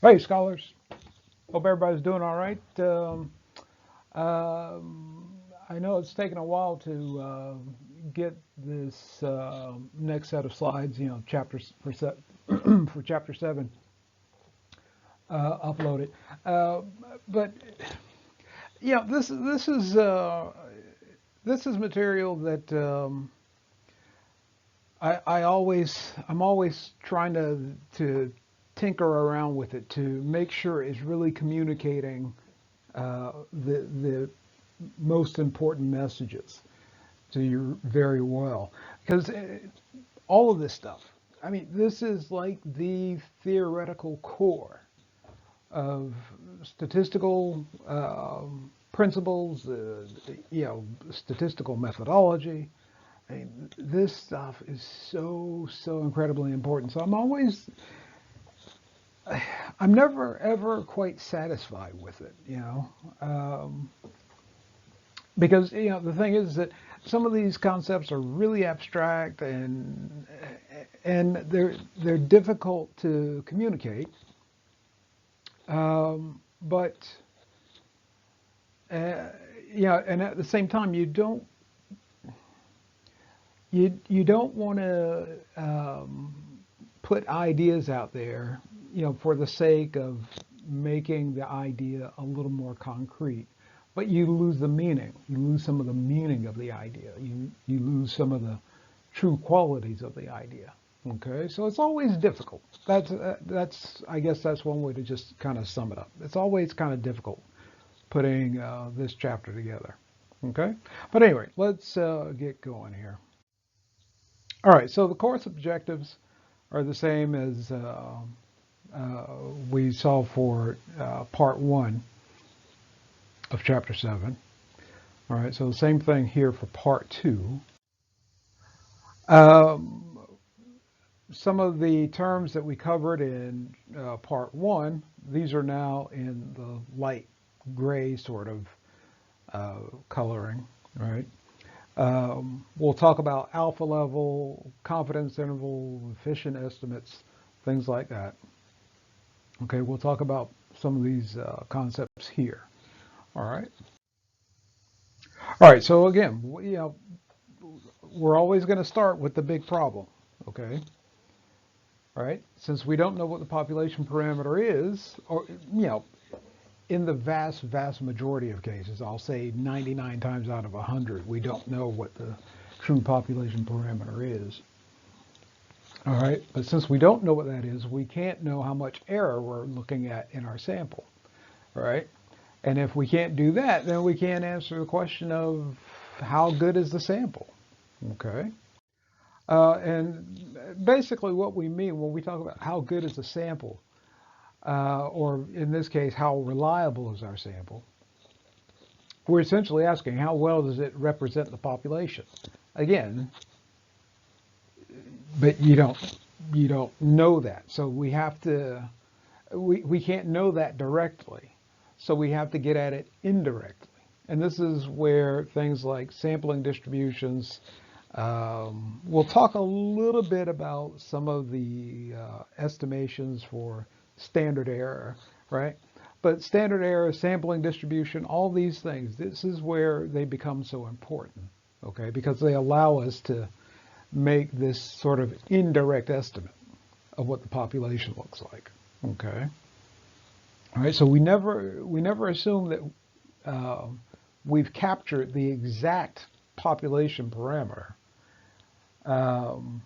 Hey, scholars. Hope everybody's doing all right. I know it's taken a while to get this next set of slides, chapters for chapter 7 uploaded. Uh, but this is material that I'm always trying to tinker around with it to make sure it's really communicating the most important messages to you very well. Because all of this stuff, I mean, this is like the theoretical core of statistical principles, statistical methodology. I mean, this stuff is so incredibly important. So I'm never ever quite satisfied with it, because the thing is that some of these concepts are really abstract and they're difficult to communicate, but and at the same time you don't want to put ideas out there, for the sake of making the idea a little more concrete. But you lose the meaning. You lose some of the meaning of the idea. You lose some of the true qualities of the idea. Okay, so it's always difficult. That's I guess that's one way to just kind of sum it up. It's always kind of difficult putting this chapter together. Okay, but anyway, let's get going here. All right, so the course objectives are the same as we saw for part 1 of chapter 7. All right, so the same thing here for part 2. Um, some of the terms that we covered in part 1, these are now in the light gray sort of coloring, right? We'll talk about alpha level, confidence interval, efficient estimates, things like that. Okay, we'll talk about some of these concepts here. All right. All right. So again, we're always going to start with the big problem. Okay. All right. Since we don't know what the population parameter is, or in the vast majority of cases, I'll say 99 times out of 100, we don't know what the true population parameter is. All right, but since we don't know what that is, we can't know how much error we're looking at in our sample. All right, and if we can't do that, then we can't answer the question of how good is the sample. Okay, and basically what we mean when we talk about how good is the sample, or in this case, how reliable is our sample, we're essentially asking how well does it represent the population. Again, but you don't know that, so we can't know that directly, so we have to get at it indirectly. And this is where things like sampling distributions, we'll talk a little bit about some of the estimations for standard error, right? But standard error, sampling distribution, all these things, this is where they become so important, okay? Because they allow us to make this sort of indirect estimate of what the population looks like, okay? All right, so we never assume that we've captured the exact population parameter, um,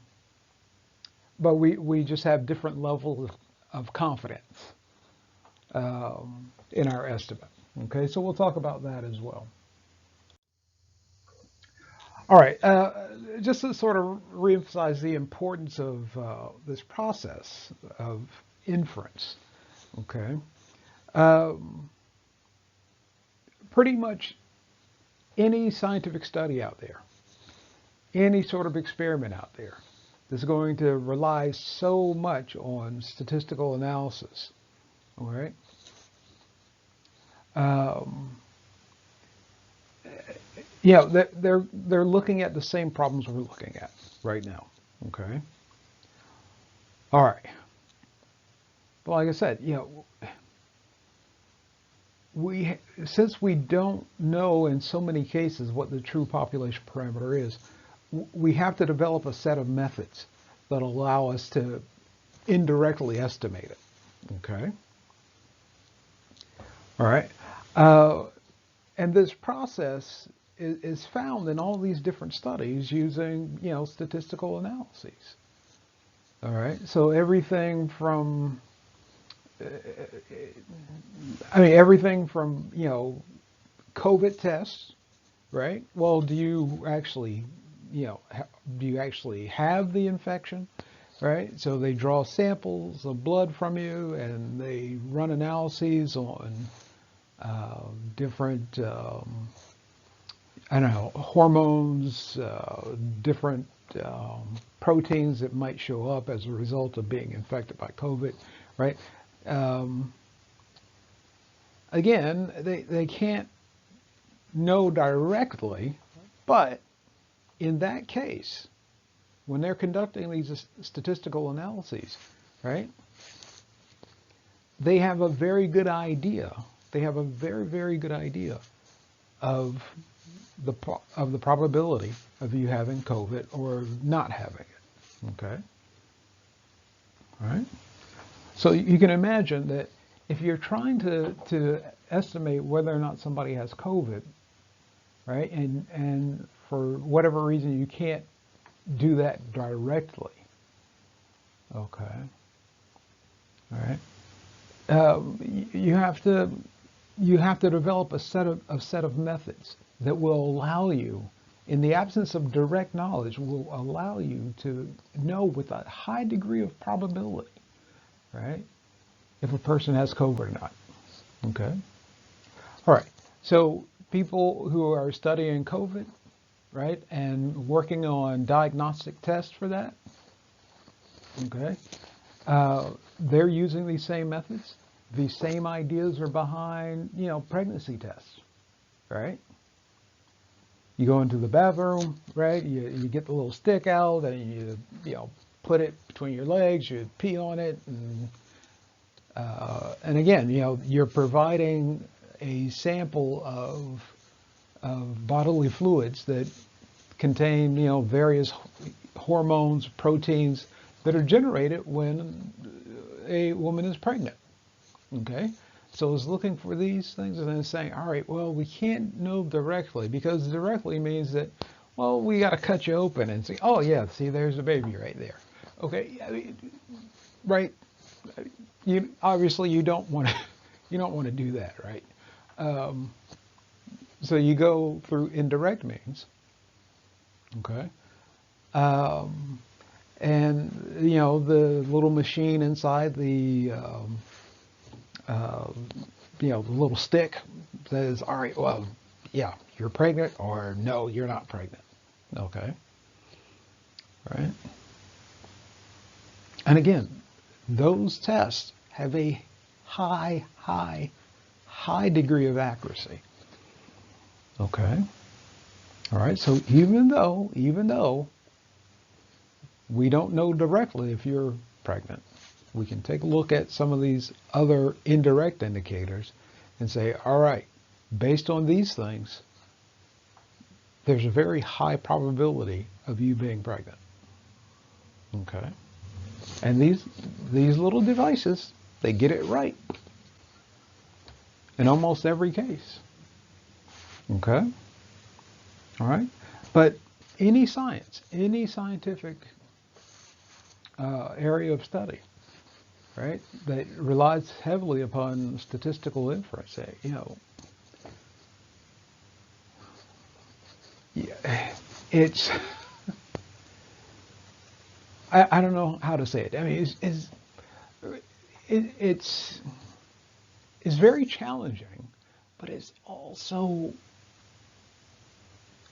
but we just have different levels of confidence in our estimate. Okay, so we'll talk about that as well. All right, just to sort of reemphasize the importance of this process of inference. Okay, um, pretty much any scientific study out there, any sort of experiment out there, is going to rely so much on statistical analysis. All right. Um, they're looking at the same problems we're looking at right now. Okay. All right. But like I said, since we don't know in so many cases what the true population parameter is, we have to develop a set of methods that allow us to indirectly estimate it. Okay. All right. And this process is found in all these different studies using, statistical analyses. All right. So everything from, COVID tests, right? Well, do you actually, do you actually have the infection, right? So they draw samples of blood from you and they run analyses on different, hormones, different proteins that might show up as a result of being infected by COVID, right? Again, they can't know directly, but in that case, when they're conducting these statistical analyses, right, they have a very good idea. They have a very, very good idea of the probability of you having COVID or not having it. Okay. All right. So you can imagine that if you're trying to estimate whether or not somebody has COVID, right, and for whatever reason you can't do that directly. Okay. All right. You have to develop a set of methods that will allow you, in the absence of direct knowledge, will allow you to know with a high degree of probability, right, if a person has COVID or not. Okay. All right. So people who are studying COVID, right, and working on diagnostic tests for that, okay, they're using these same methods. These same ideas are behind, pregnancy tests, right? You go into the bathroom, right? You get the little stick out and you put it between your legs. You pee on it, and again, you're providing a sample of bodily fluids that contain, various hormones, proteins that are generated when a woman is pregnant. Okay, so it's looking for these things and then saying, all right, well, we can't know directly, because directly means that, well, we got to cut you open and say, oh yeah, see, there's a baby right there. Okay, right? You obviously you don't want to do that, right? So you go through indirect means. Okay. And the little machine inside the the little stick says, all right, well, yeah, you're pregnant, or no, you're not pregnant. Okay. Right. And again, those tests have a high degree of accuracy. Okay. All right. So even though we don't know directly if you're pregnant, we can take a look at some of these other indirect indicators and say, all right, based on these things, there's a very high probability of you being pregnant. Okay. And these little devices, they get it right in almost every case. Okay. All right. But any scientific area of study, right, that relies heavily upon statistical inference, it's I don't know how to say it. I mean, it's very challenging, but it's also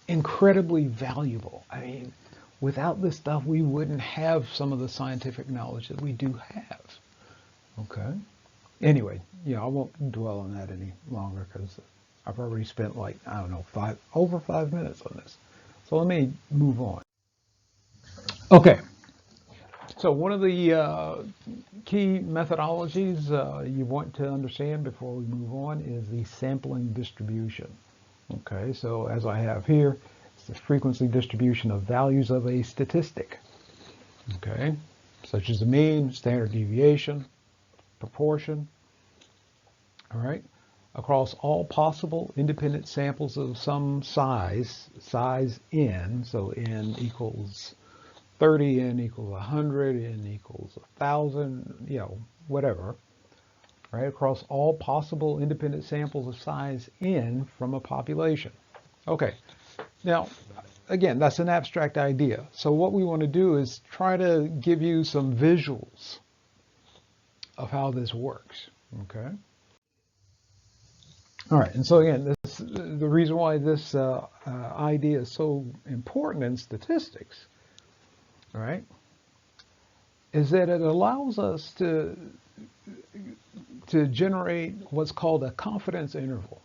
incredibly valuable. I mean, without this stuff, we wouldn't have some of the scientific knowledge that we do have. Okay. Anyway, I won't dwell on that any longer, because I've already spent over 5 minutes on this. So let me move on. Okay. So one of the key methodologies you want to understand before we move on is the sampling distribution. Okay, so as I have here, it's the frequency distribution of values of a statistic. Okay, such as the mean, standard deviation, proportion. All right, across all possible independent samples of some size n, so n equals 30, n equals 100, n equals 1,000, whatever, right? Across all possible independent samples of size n from a population. Okay, now, again, that's an abstract idea. So what we want to do is try to give you some visuals of how this works, okay? All right, and so again, the reason why this idea is so important in statistics, all right, is that it allows us to generate what's called a confidence interval.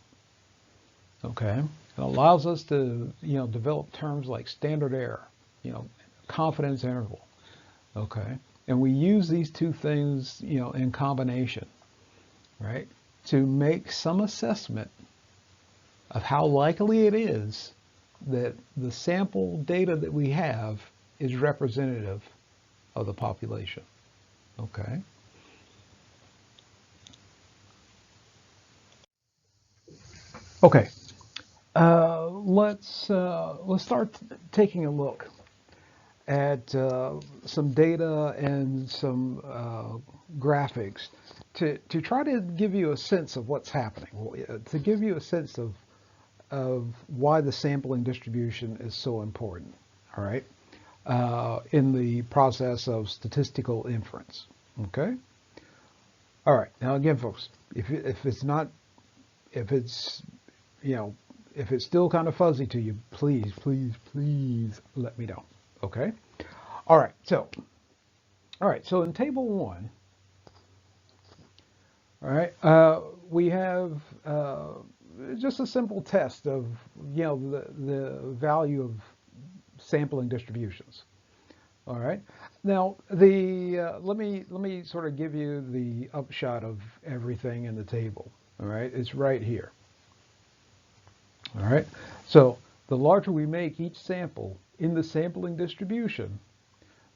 Okay, it allows us to develop terms like standard error, confidence interval. Okay, and we use these two things in combination, right, to make some assessment of how likely it is that the sample data that we have is representative of the population. Okay. Okay. Let's start taking a look at some data and some graphics to try to give you a sense of what's happening, to give you a sense of why the sampling distribution is so important. All right, in the process of statistical inference. Okay. All right. Now again, folks, if it's not, if it's if it's still kind of fuzzy to you, please, please, please let me know. Okay. All right. So in table one, all right, we have just a simple test of the value of sampling distributions. All right. Now let me sort of give you the upshot of everything in the table. All right. It's right here. All right. So the larger we make each sample in the sampling distribution,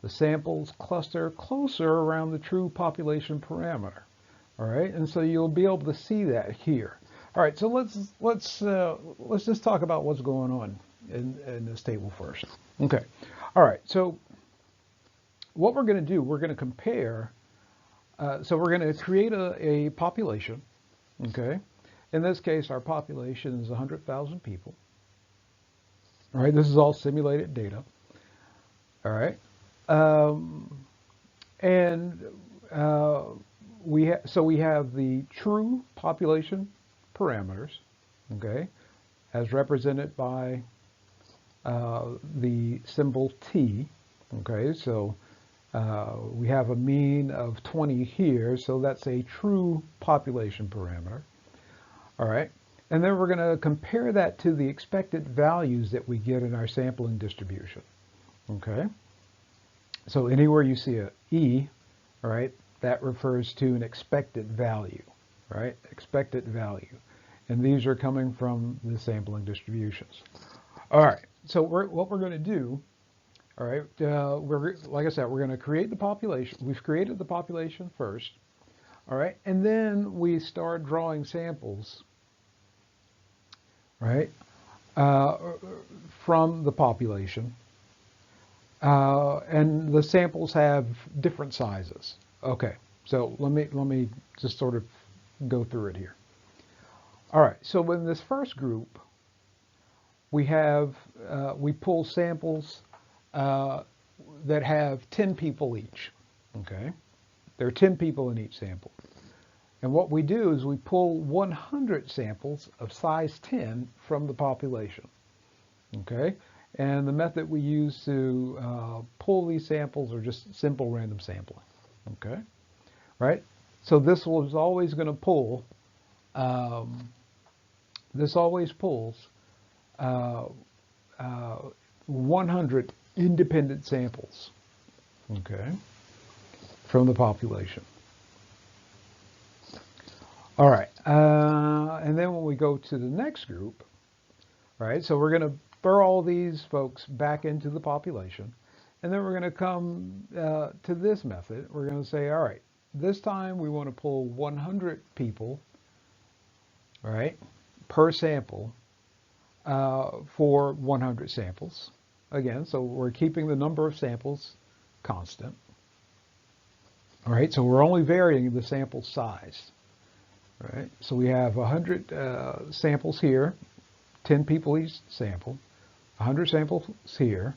the samples cluster closer around the true population parameter. All right. And so you'll be able to see that here. All right. So let's just talk about what's going on in this table first. Okay. All right. So what we're going to do, we're going to compare. So we're going to create a population. Okay. In this case, our population is 100,000 people. All right, this is all simulated data. All right, and we have the true population parameters, okay, as represented by the symbol T. Okay, so we have a mean of 20 here, so that's a true population parameter. All right, and then we're going to compare that to the expected values that we get in our sampling distribution. Okay, so anywhere you see a E, all right, that refers to an expected value, right? Expected value, and these are coming from the sampling distributions. All right, so what we're going to do, all right, like I said, we're going to create the population. We've created the population first. All right, and then we start drawing samples, right, from the population, and the samples have different sizes. Okay, so let me just sort of go through it here. All right, so in this first group, we have we pull samples that have 10 people each. Okay. There are 10 people in each sample. And what we do is we pull 100 samples of size 10 from the population. Okay? And the method we use to pull these samples are just simple random sampling. Okay? Right? So this was always going to pull, this always pulls 100 independent samples. Okay? from the population. All right, and then when we go to the next group, right, so we're going to throw all these folks back into the population, and then we're going to come to this method. We're going to say, all right, this time we want to pull 100 people, right, per sample for 100 samples. Again, so we're keeping the number of samples constant. All right, so we're only varying the sample size. All right, so we have 100 samples here, 10 people each sample, 100 samples here,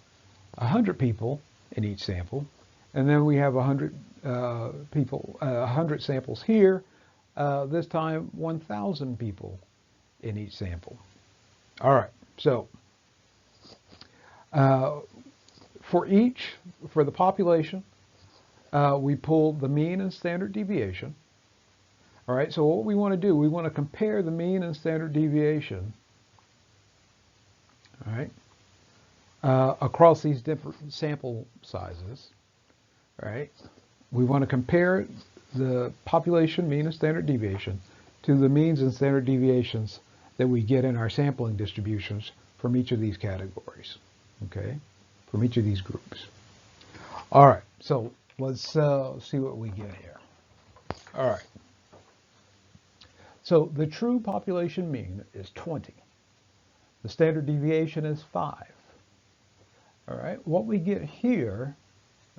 100 people in each sample, and then we have 100 100 samples here. This time, 1,000 people in each sample. All right, so for the population, we pull the mean and standard deviation. All right, so what we want to do, we want to compare the mean and standard deviation, all right, across these different sample sizes, right? We want to compare the population mean and standard deviation to the means and standard deviations that we get in our sampling distributions from each of these categories, okay, from each of these groups. All right, so let's see what we get here. All right. So the true population mean is 20. The standard deviation is 5. All right, what we get here,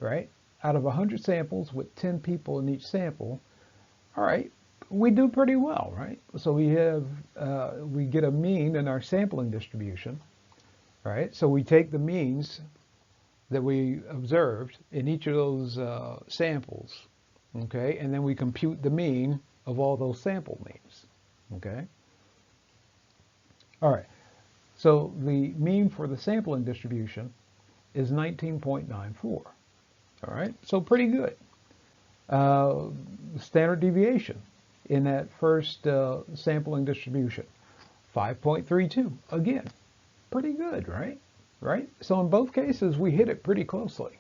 right, out of 100 samples with 10 people in each sample, all right, we do pretty well, right? So we have, we get a mean in our sampling distribution, right? So we take the means that we observed in each of those samples, okay, and then we compute the mean of all those sample means, okay? All right, so the mean for the sampling distribution is 19.94, all right, so pretty good. Standard deviation in that first sampling distribution, 5.32, again, pretty good, right? Right? So in both cases, we hit it pretty closely,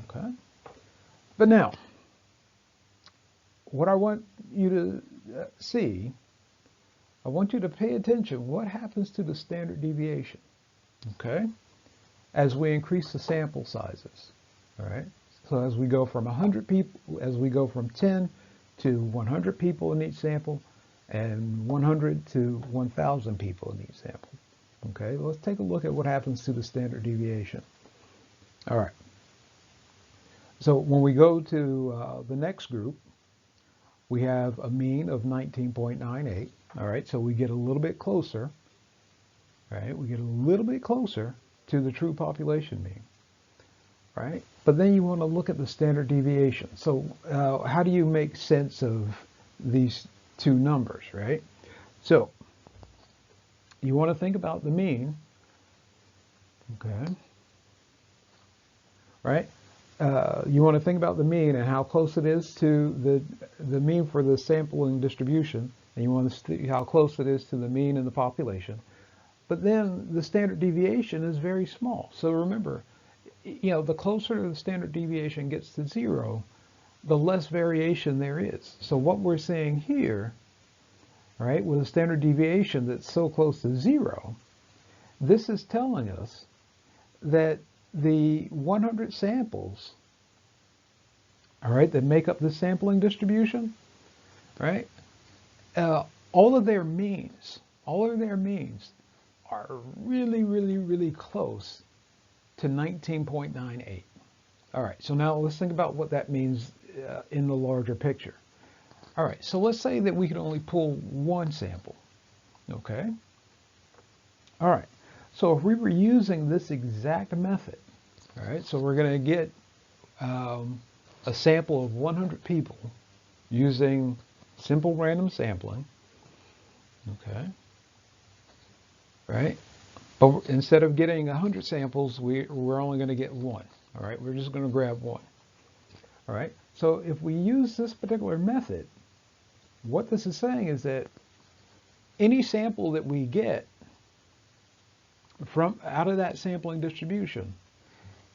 okay? But now, what I want you to see, I want you to pay attention. What happens to the standard deviation, okay, as we increase the sample sizes, all right? So as we go from 100 people, as we go from 10 to 100 people in each sample, and 100 to 1,000 people in each sample, okay? Let's take a look at what happens to the standard deviation. All right. So when we go to the next group, we have a mean of 19.98. All right, so we get a little bit closer, right? We get a little bit closer to the true population mean, right? But then you want to look at the standard deviation. So how do you make sense of these two numbers, right? So you want to think about the mean, okay, right? You want to think about the mean and how close it is to the mean for the sampling distribution, and you want to see how close it is to the mean in the population. But then the standard deviation is very small. So remember, you know, the closer the standard deviation gets to 0, the less variation there is. So what we're seeing here, right, with a standard deviation that's so close to 0, this is telling us that the 100 samples, all right, that make up the sampling distribution, right, all of their means are really, really, really close to 19.98. All right, so now let's think about what that means in the larger picture. All right, so let's say that we can only pull one sample, okay? All right, so if we were using this exact method, all right, so we're going to get a sample of 100 people using simple random sampling, okay, right? But instead of getting 100 samples, we're only going to get one, all right? We're just going to grab one, all right? So if we use this particular method, what this is saying is that any sample that we get from out of that sampling distribution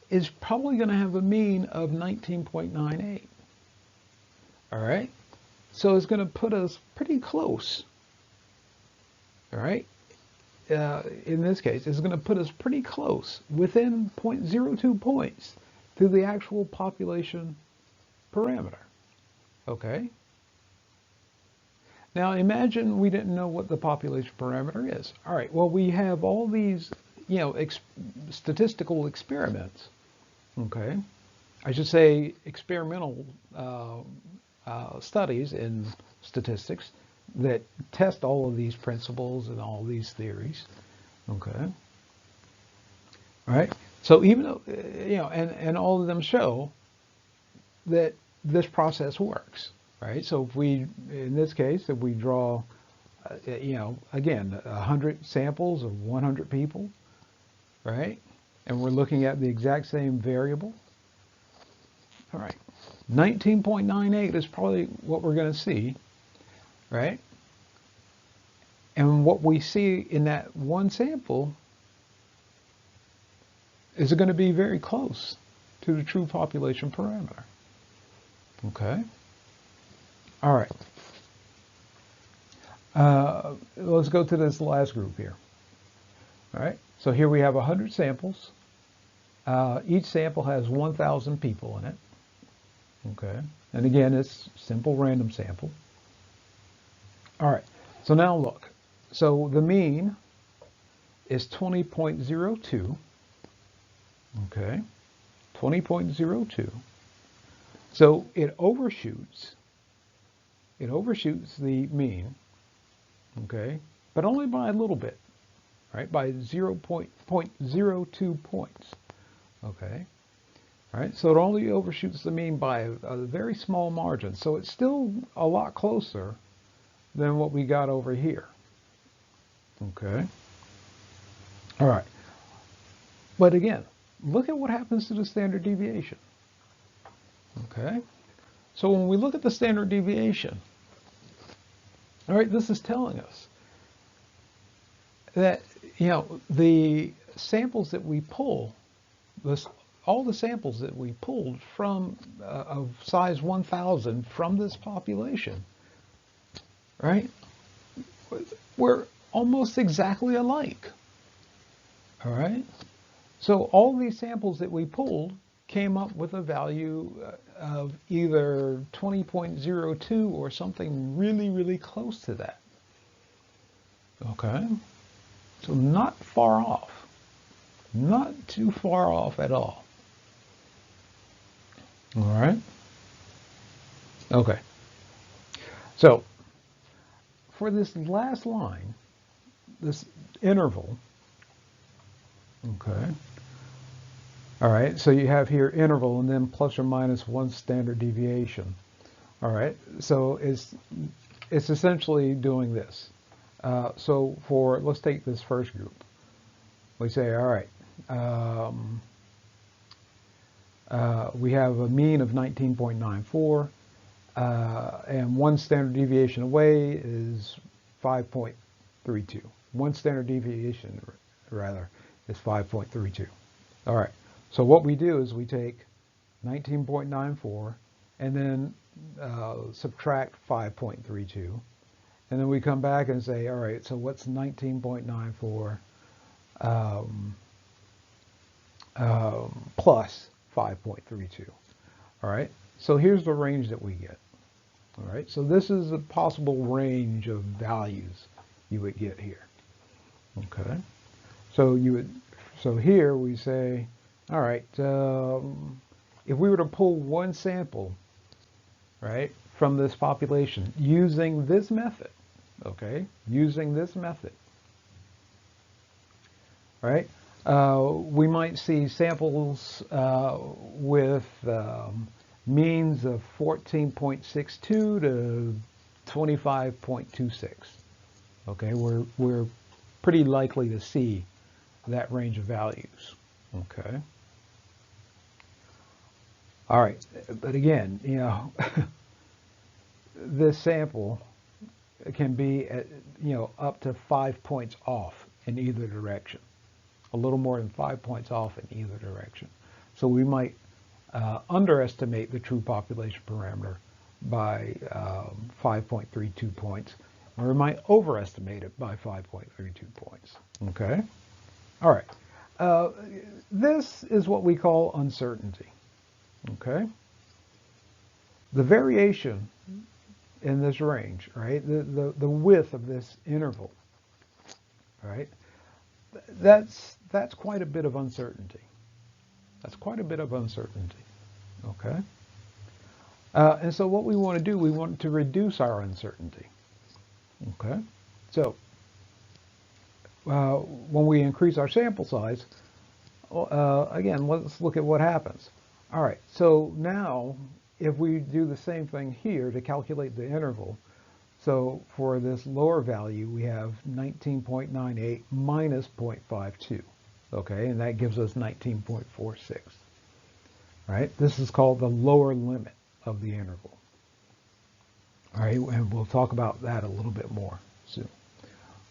is probably going to have a mean of 19.98. All right. So it's going to put us pretty close. All right. In this case, it's going to put us pretty close, within zero point zero 0.02 points to the actual population parameter. Okay. Now imagine we didn't know what the population parameter is. All right. Well, we have all these, statistical experiments. Okay. I should say experimental studies in statistics that test all of these principles and all these theories. Okay. All right. So even though, and all of them show that this process works, right? So if we, in this case, if we draw, again, 100 samples of 100 people, right? And we're looking at the exact same variable. All right. 19.98 is probably what we're going to see, right? And what we see in that one sample is going to be very close to the true population parameter. Okay. All right. Let's go to this last group here. All right. So here we have 100 samples. Each sample has 1,000 people in it. Okay. And again, it's simple random sample. All right. So now look. So the mean is 20.02. Okay. 20.02. So it overshoots the mean, okay, but only by a little bit, right, by 0.02 points, okay, all right, so it only overshoots the mean by a very small margin, so it's still a lot closer than what we got over here, okay, all right, but again, look at what happens to the standard deviation, okay. So when we look at the standard deviation, all right, this is telling us that, the samples that we pull, all the samples that we pulled from of size 1,000 from this population, right, were almost exactly alike. All right. So all these samples that we pulled came up with a value of either 20.02 or something really, really close to that. Okay. So not far off. Not too far off at all. All right. Okay. So for this last line, this interval, okay. All right, so you have here interval and then plus or minus one standard deviation. All right, so it's essentially doing this. So let's take this first group. We say, all right, we have a mean of 19.94, and one standard deviation away is 5.32. One standard deviation, rather, is 5.32. All right. So what we do is we take 19.94 and then subtract 5.32. And then we come back and say, all right, so what's 19.94 plus 5.32? All right, so here's the range that we get. All right, so this is a possible range of values you would get here. Okay, so here we say, all right, if we were to pull one sample, right, from this population using this method, okay, using this method, right, we might see samples with means of 14.62 to 25.26. Okay, we're pretty likely to see that range of values. Okay. All right, but again, this sample can be at, up to 5 points off in either direction, a little more than 5 points off in either direction. So we might underestimate the true population parameter by 5.32 points, or we might overestimate it by 5.32 points. Okay? All right. This is what we call uncertainty. Okay? The variation in this range, right? The width of this interval, right? That's quite a bit of uncertainty. That's quite a bit of uncertainty. Okay? And so what we want to do, we want to reduce our uncertainty. Okay? So when we increase our sample size, again, let's look at what happens. All right, so now if we do the same thing here to calculate the interval, so for this lower value, we have 19.98 minus 0.52, okay, and that gives us 19.46, right? This is called the lower limit of the interval. All right, and we'll talk about that a little bit more soon.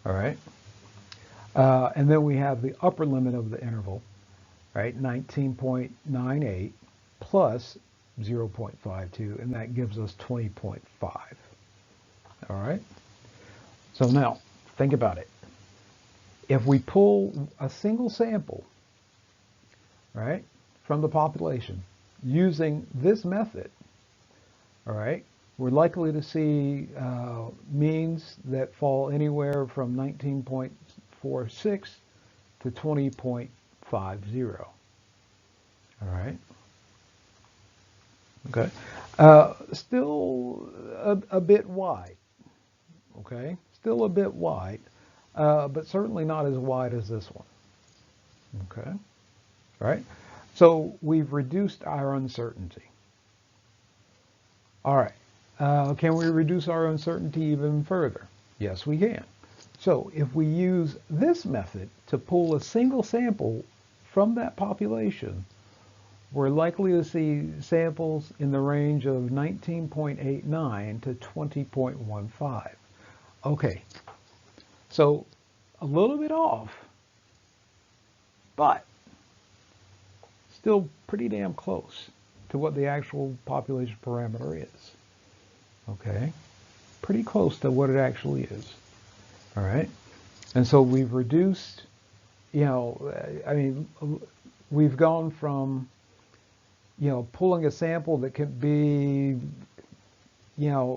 All right, and then we have the upper limit of the interval, right? 19.98 plus 0.52, and that gives us 20.5. All right. So now, think about it. If we pull a single sample, right, from the population using this method, all right, we're likely to see means that fall anywhere from 19.46 to 20.50. All right. Okay. Still a bit wide. Okay. Still a bit wide, but certainly not as wide as this one. Okay. All right. So we've reduced our uncertainty. All right. Can we reduce our uncertainty even further? Yes, we can. So if we use this method to pull a single sample from that population, we're likely to see samples in the range of 19.89 to 20.15. Okay, so a little bit off, but still pretty damn close to what the actual population parameter is. Okay, pretty close to what it actually is. All right, and so we've reduced, I mean, we've gone from, pulling a sample that could be,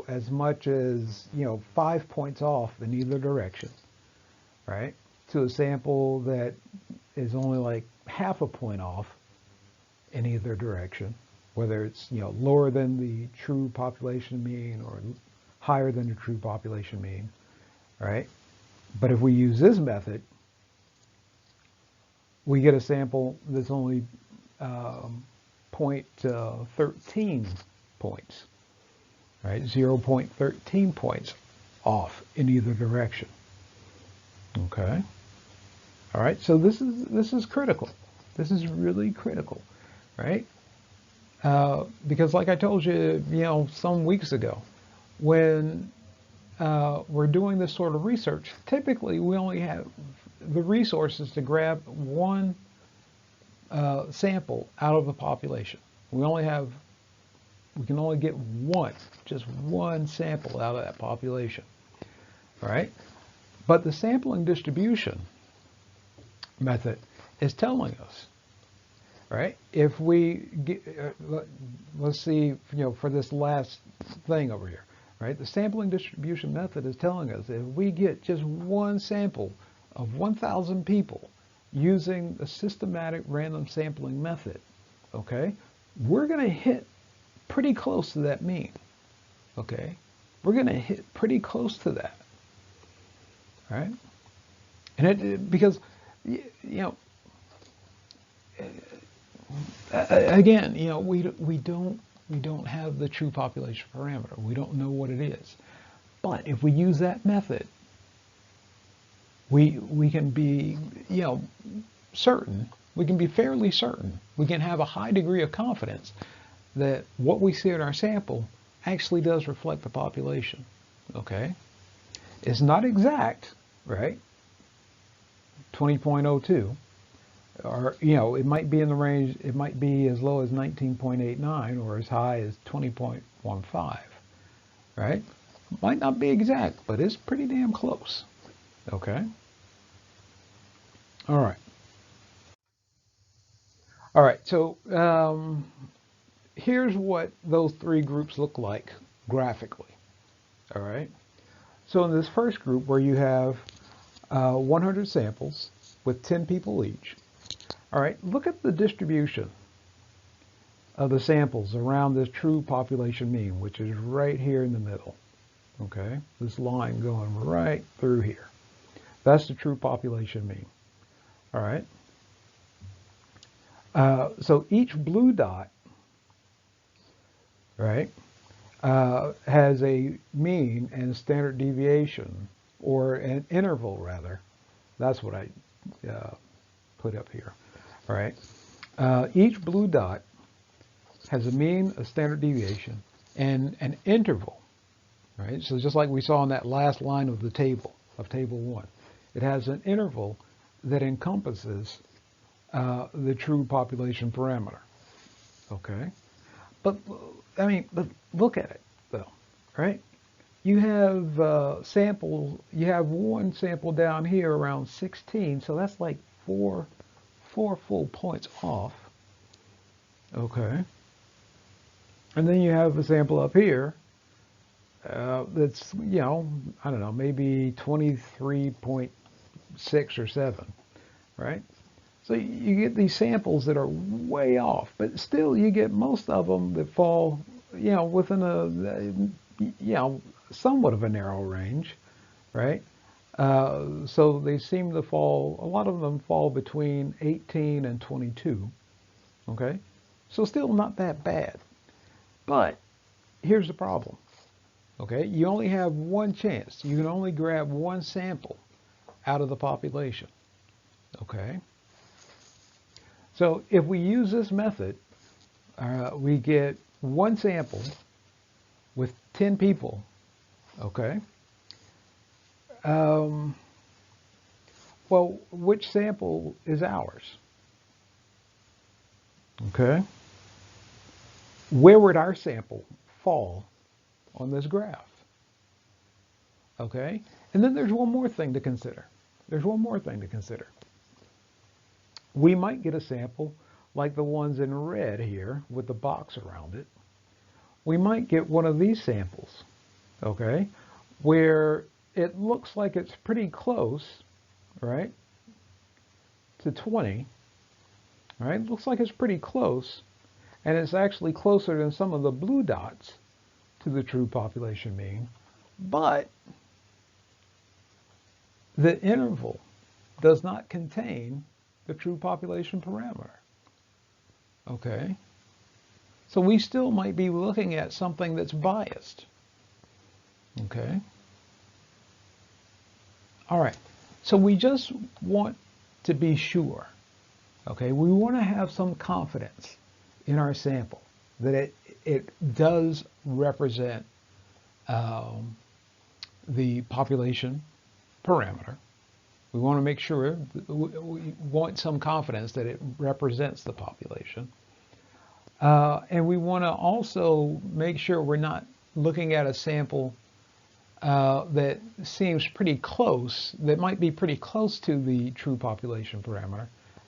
as much as, 5 points off in either direction, right, to a sample that is only like half a point off in either direction, whether it's, lower than the true population mean or higher than the true population mean, right? But if we use this method, we get a sample that's only 0.13 points, right? 0.13 points off in either direction. Okay. All right. So this is critical. This is really critical, right? Because like I told you, some weeks ago, when we're doing this sort of research, typically we only have the resources to grab one sample out of the population. We can only get just one sample out of that population, all right? But the sampling distribution method is telling us, right? If we get, let's see, for this last thing over here, right? The sampling distribution method is telling us if we get just one sample of 1,000 people using a systematic random sampling method, okay, we're going to hit pretty close to that mean, okay? We're going to hit pretty close to that, right? And because, again, we don't have the true population parameter. We don't know what it is. But if we use that method, we can be, certain, we can be fairly certain, we can have a high degree of confidence that what we see in our sample actually does reflect the population, okay? It's not exact, right? 20.02, or, it might be in the range, it might be as low as 19.89 or as high as 20.15, right? Might not be exact, but it's pretty damn close. Okay. All right. All right. So here's what those three groups look like graphically. All right. So in this first group where you have 100 samples with 10 people each. All right. Look at the distribution of the samples around this true population mean, which is right here in the middle. Okay. This line going right through here. That's the true population mean. All right. So each blue dot, right, has a mean and standard deviation, or an interval rather. That's what I put up here. All right. Each blue dot has a mean, a standard deviation, and an interval. Right. So just like we saw in that last line of the table, of table 1, it has an interval that encompasses the true population parameter. Okay. But I mean, but look at it though, right? You have you have one sample down here around 16, so that's like four full points off. Okay. And then you have a sample up here that's, I don't know, maybe 23.6 or 7, right? So you get these samples that are way off, but still you get most of them that fall, within somewhat of a narrow range, right? So they seem to fall, a lot of them fall between 18 and 22, okay? So still not that bad. But here's the problem, okay? You only have one chance. You can only grab one sample out of the population, okay? So if we use this method, we get one sample with 10 people, okay? Well, which sample is ours? Okay. Where would our sample fall on this graph? Okay. And then there's one more thing to consider. There's one more thing to consider. We might get a sample like the ones in red here with the box around it. We might get one of these samples, okay, where it looks like it's pretty close, right, to 20, right? Looks like it's pretty close, and it's actually closer than some of the blue dots to the true population mean, but the interval does not contain the true population parameter. Okay? So we still might be looking at something that's biased. Okay? All right. So we just want to be sure. Okay? We want to have some confidence in our sample that it does represent the population parameter. We want to make sure, we want some confidence that it represents the population. And we want to also make sure we're not looking at a sample that seems pretty close, that might be pretty close to the true population parameter,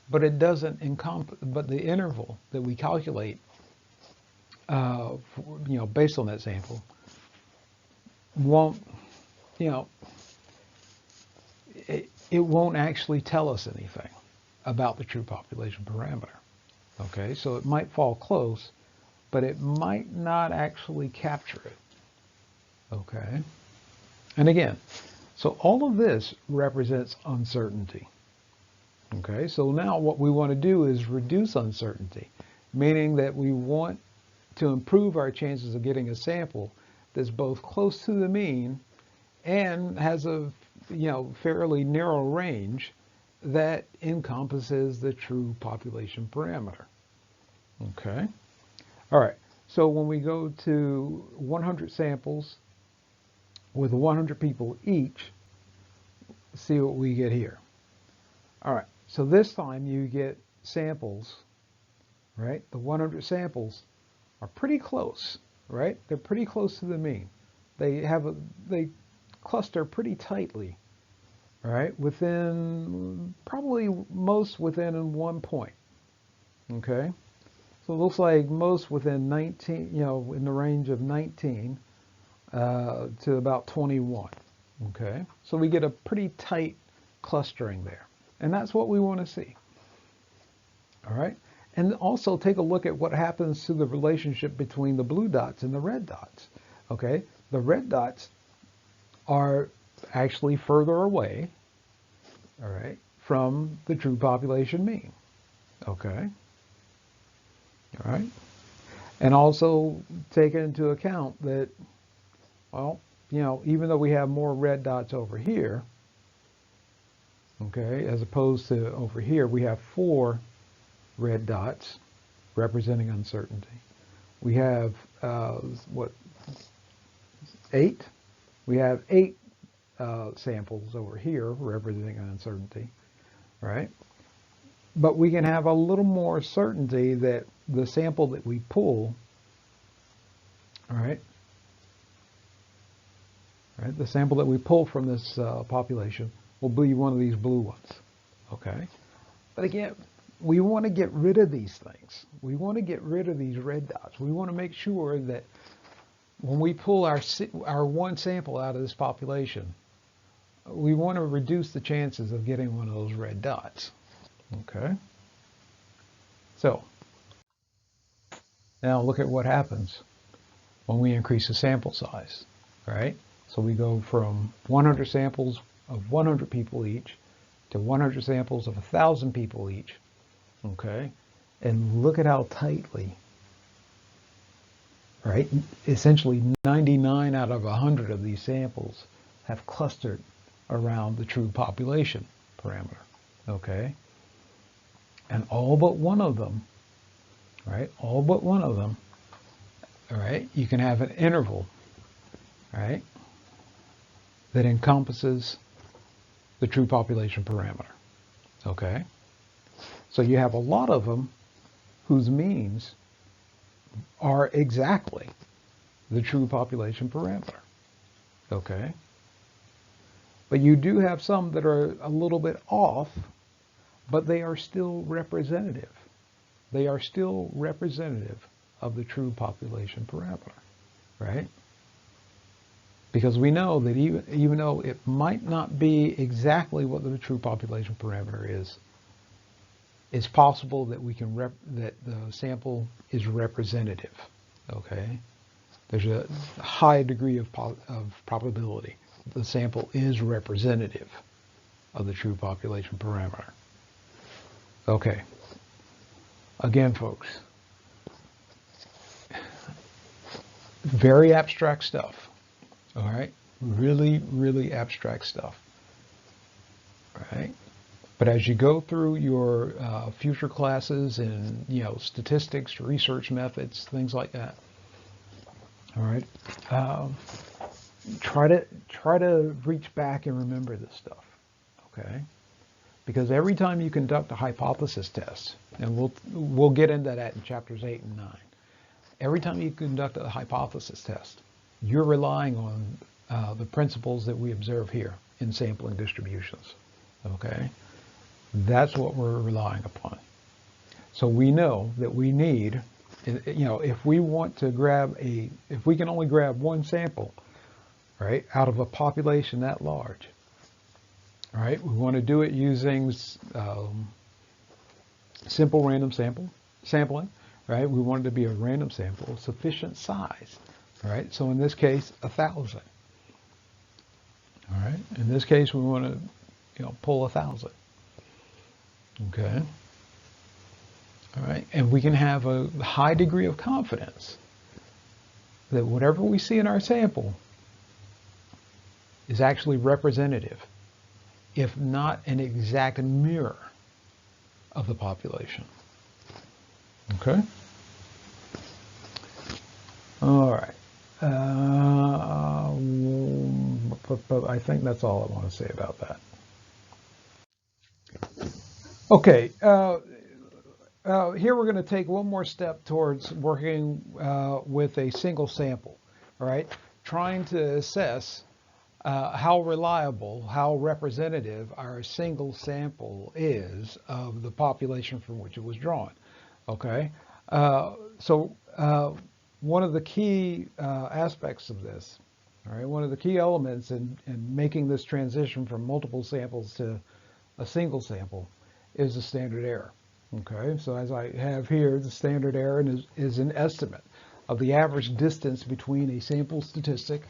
but it doesn't encompass, but the interval that we calculate, based on that sample, won't, it won't actually tell us anything about the true population parameter. Okay, so it might fall close, but it might not actually capture it. Okay, and again, so all of this represents uncertainty. Okay, so now what we want to do is reduce uncertainty, meaning that we want to improve our chances of getting a sample that's both close to the mean and has a fairly narrow range that encompasses the true population parameter. Okay. All right. So when we go to 100 samples with 100 people each, see what we get here. All right. So this time you get samples, right? The 100 samples are pretty close, right? They're pretty close to the mean. they cluster pretty tightly, all right, within probably most within 1 point. Okay, so it looks like most within 19, in the range of 19 to about 21. Okay, so we get a pretty tight clustering there, and that's what we want to see. All right, and also take a look at what happens to the relationship between the blue dots and the red dots. Okay, the red dots are actually further away, all right, from the true population mean. Okay, all right, and also take into account that, well, even though we have more red dots over here, okay, as opposed to over here, we have 4 red dots representing uncertainty. We have, what, 8? We have 8 samples over here representing uncertainty, right? But we can have a little more certainty that the sample that we pull, all right, the sample that we pull from this population will be one of these blue ones, okay? But again, we want to get rid of these things. We want to get rid of these red dots. We want to make sure that when we pull our one sample out of this population, we want to reduce the chances of getting one of those red dots. Okay. So now look at what happens when we increase the sample size, right? So we go from 100 samples of 100 people each to 100 samples of 1,000 people each. Okay. And look at how tightly, right? Essentially 99 out of 100 of these samples have clustered around the true population parameter. Okay. And all but one of them, right? All but one of them, all right, you can have an interval, right, that encompasses the true population parameter. Okay. So you have a lot of them whose means are exactly the true population parameter. Okay. But you do have some that are a little bit off, but they are still representative. They are still representative of the true population parameter, right? Because we know that even though it might not be exactly what the true population parameter is, it's possible that that the sample is representative. Okay, there's a high degree of probability the sample is representative of the true population parameter. Okay. Again, folks, very abstract stuff. All right, really, really abstract stuff. All right. But as you go through your future classes in, statistics, research methods, things like that, all right, try to reach back and remember this stuff, okay? Because every time you conduct a hypothesis test, and we'll get into that in chapters 8 and 9. Every time you conduct a hypothesis test, you're relying on the principles that we observe here in sampling distributions, okay? That's what we're relying upon. So we know that we need, if we want to if we can only grab one sample, right, out of a population that large, all right, we want to do it using simple random sampling, right? We want it to be a random sample of sufficient size, all right? So in this case, 1,000. All right. In this case, we want to, pull 1,000. Okay. All right. And we can have a high degree of confidence that whatever we see in our sample is actually representative, if not an exact mirror of the population. Okay. All right. But I think that's all I want to say about that. Okay. Here we're going to take one more step towards working with a single sample. All right. trying to assess how reliable, how representative our single sample is of the population from which it was drawn. Okay, so one of the key aspects of this, all right, one of the key elements in making this transition from multiple samples to a single sample is the standard error. Okay, so as I have here, the standard error is an estimate of the average distance between a sample statistic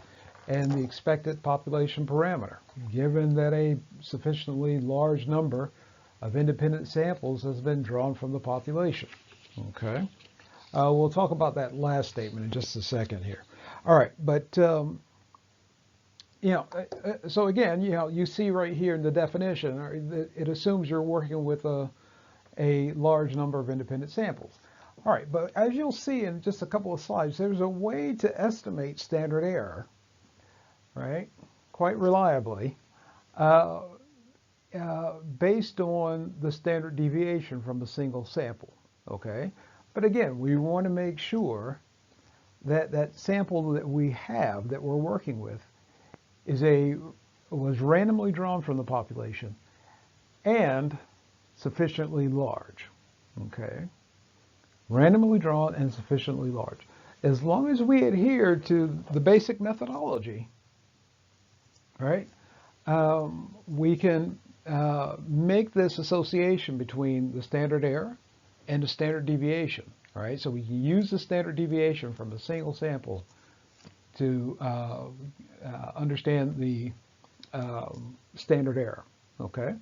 and the expected population parameter, given that a sufficiently large number of independent samples has been drawn from the population. Okay, we'll talk about that last statement in just a second here. All right, but so again, you see right here in the definition, it assumes you're working with a large number of independent samples. All right, but as you'll see in just a couple of slides, there's a way to estimate standard error, right, quite reliably, based on the standard deviation from a single sample, okay? But again, we want to make sure that that sample that we have, that we're working with, was randomly drawn from the population and sufficiently large, okay? Randomly drawn and sufficiently large. As long as we adhere to the basic methodology, right, we can make this association between the standard error and the standard deviation, right? So we can use the standard deviation from a single sample to understand the standard error, okay?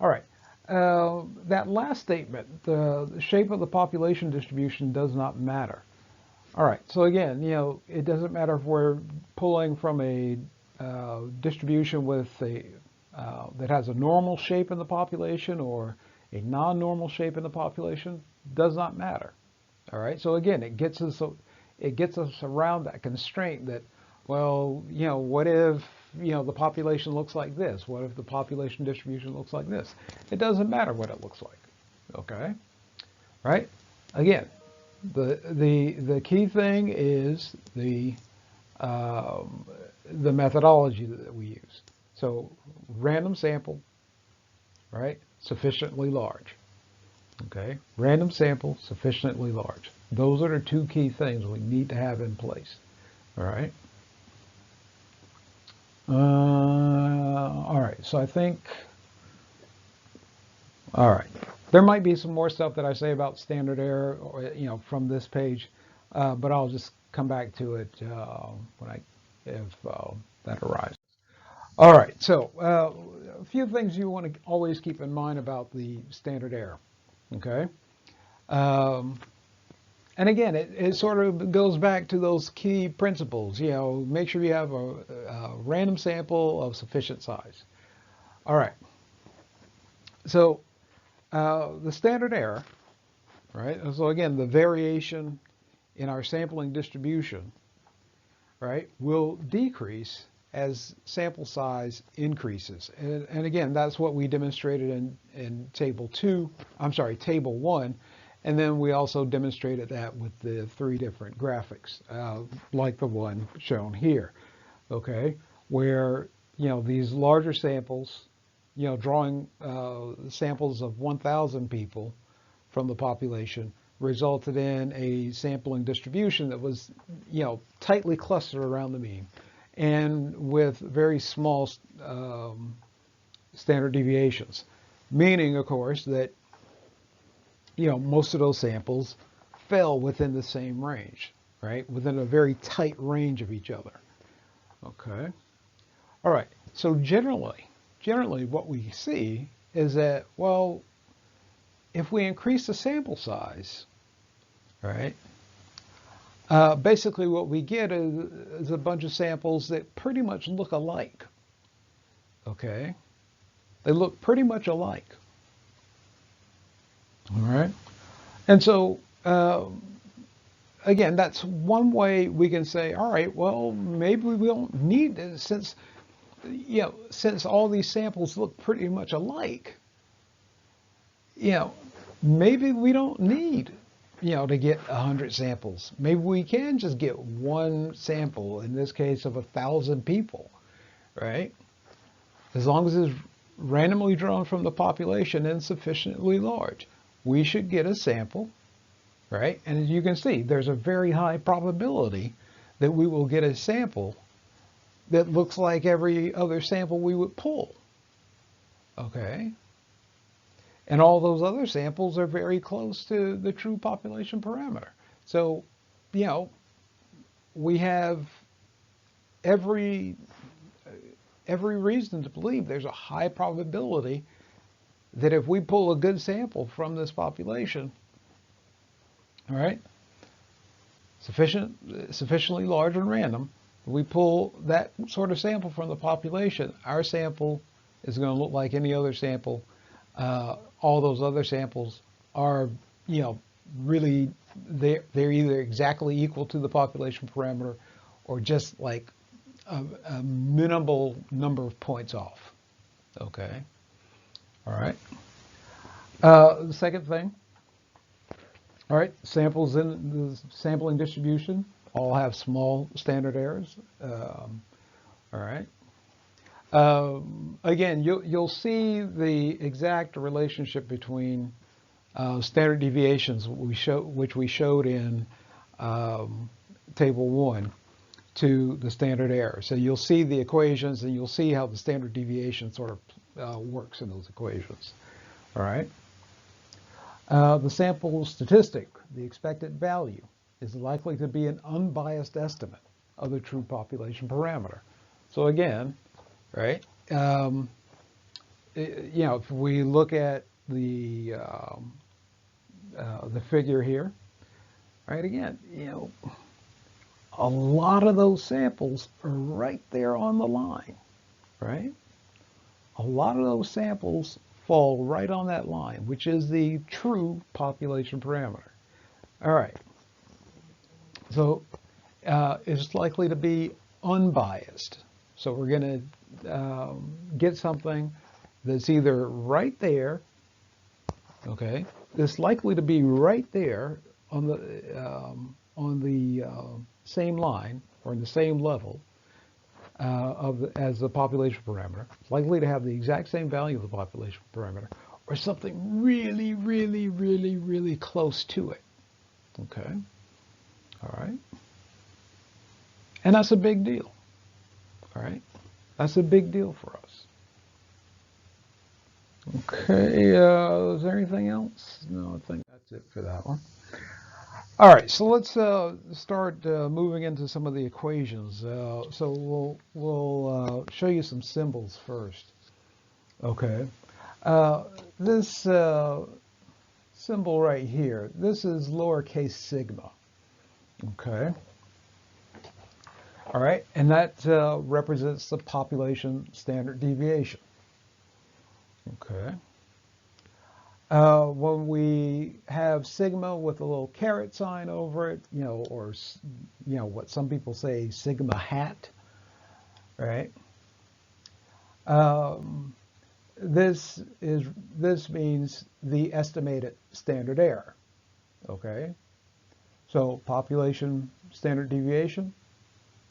All right. That last statement, the shape of the population distribution does not matter. All right, so again, it doesn't matter if we're pulling from a distribution with that has a normal shape in the population or a non-normal shape in the population, does not matter. All right, so again, it gets us around that constraint that, well, what if the population looks like this? What if the population distribution looks like this? It doesn't matter what it looks like. Okay, right? Again, the key thing is the methodology that we use. So random sample, right? Sufficiently large. Okay, random sample, sufficiently large. Those are the two key things we need to have in place. All right. All right, so I think, all right, there might be some more stuff that I say about standard error, or, from this page, but I'll just come back to it if that arises. All right, so a few things you want to always keep in mind about the standard error, okay? And again, it sort of goes back to those key principles. Make sure you have a random sample of sufficient size. All right. So the standard error, right? So again, the variation in our sampling distribution, right, will decrease as sample size increases. And again, that's what we demonstrated in table 1. And then we also demonstrated that with the 3 different graphics, like the one shown here, okay, where, these larger samples, drawing samples of 1,000 people from the population resulted in a sampling distribution that was, tightly clustered around the mean and with very small standard deviations, meaning, of course, that most of those samples fell within the same range, right? Within a very tight range of each other. Okay. All right. So generally what we see is that, well, if we increase the sample size, right, basically what we get is a bunch of samples that pretty much look alike. Okay. They look pretty much alike. All right. And so, again, that's one way we can say, all right, well, maybe we don't need it since all these samples look pretty much alike, maybe we don't need to get 100 samples. Maybe we can just get one sample, in this case of 1,000 people, right? As long as it's randomly drawn from the population and sufficiently large, we should get a sample, right? And as you can see, there's a very high probability that we will get a sample that looks like every other sample we would pull, okay? And all those other samples are very close to the true population parameter. So, we have every reason to believe there's a high probability that if we pull a good sample from this population, all right, sufficiently large and random, we pull that sort of sample from the population, our sample is going to look like any other sample. All those other samples are, really, they're either exactly equal to the population parameter or just like a minimal number of points off. Okay. All right. The second thing. All right. Samples in the sampling distribution all have small standard errors. All right. Again, you'll see the exact relationship between standard deviations which we showed in table 1 to the standard error. So you'll see the equations and you'll see how the standard deviation sort of works in those equations. All right. The sample statistic, the expected value, is likely to be an unbiased estimate of the true population parameter. So again, right, if we look at the figure here, right, again, a lot of those samples are right there on the line, right? A lot of those samples fall right on that line, which is the true population parameter. All right. So it's likely to be unbiased. So we're going to get something that's either right there, okay? It's likely to be right there on the same line or in the same level as the population parameter. It's likely to have the exact same value of the population parameter, or something really, really, really, really close to it. Okay. All right. And that's a big deal. All right. That's a big deal for us. Okay. Is there anything else? No, I think that's it for that one. All right. So let's start moving into some of the equations. So we'll show you some symbols first. Okay. This symbol right here, this is lowercase sigma. Okay. All right, and that represents the population standard deviation. Okay. When we have sigma with a little caret sign over it, or what some people say sigma hat, right? This means the estimated standard error. Okay. So population standard deviation,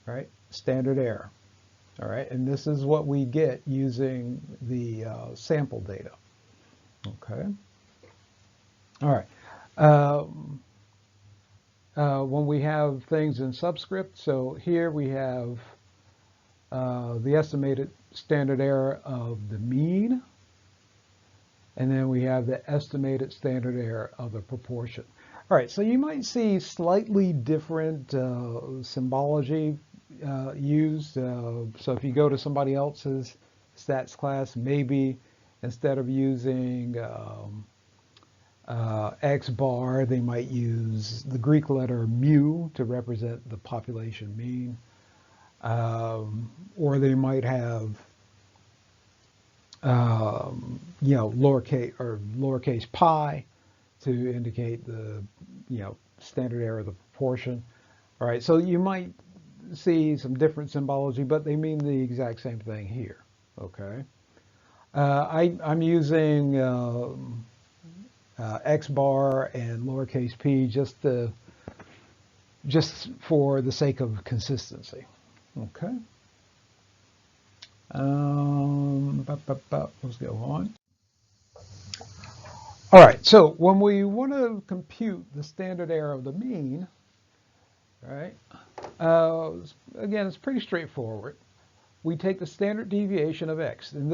right? Standard error. All right, and this is what we get using the sample data. Okay. All right. When we have things in subscript, so here we have the estimated standard error of the mean, and then we have the estimated standard error of the proportion. All right, so you might see slightly different symbology used. So if you go to somebody else's stats class, maybe instead of using X bar, they might use the Greek letter mu to represent the population mean. Or they might have, lowercase pi to indicate the, standard error of the proportion. All right, so you might see some different symbology, but they mean the exact same thing here. Okay, I'm using x bar and lowercase p just for the sake of consistency. Okay. Let's go on. All right, so when we want to compute the standard error of the mean, right, again, it's pretty straightforward. We take the standard deviation of x, and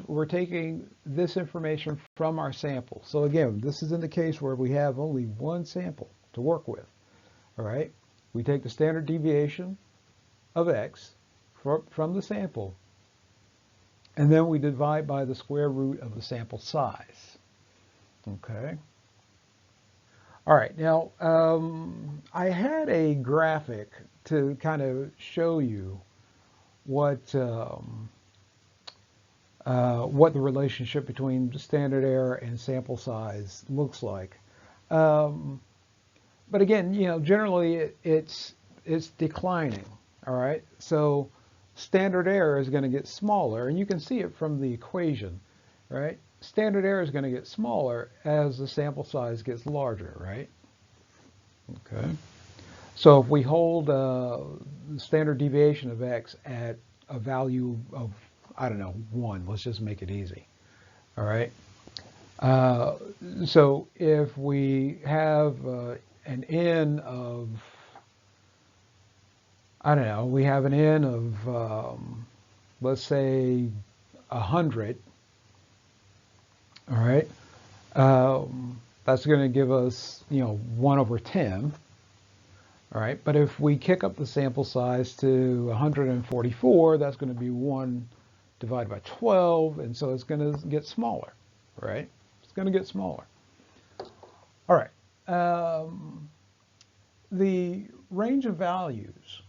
we're taking this information from our sample. So again, this is in the case where we have only one sample to work with, all right? We take the standard deviation of x from the sample, and then we divide by the square root of the sample size, okay? All right, now I had a graphic to kind of show you what the relationship between standard error and sample size looks like. But again, generally it's declining. All right, so standard error is going to get smaller, and you can see it from the equation, right? Standard error is going to get smaller as the sample size gets larger, right? Okay. So if we hold the standard deviation of x at a value of, I don't know, 1, let's just make it easy. All right. So if we have an n of, I don't know, we have an n of, let's say, 100. All right. That's going to give us, 1 over 10. All right, but if we kick up the sample size to 144, that's going to be 1 divided by 12, and so it's going to get smaller, right? It's going to get smaller. All right. The range of values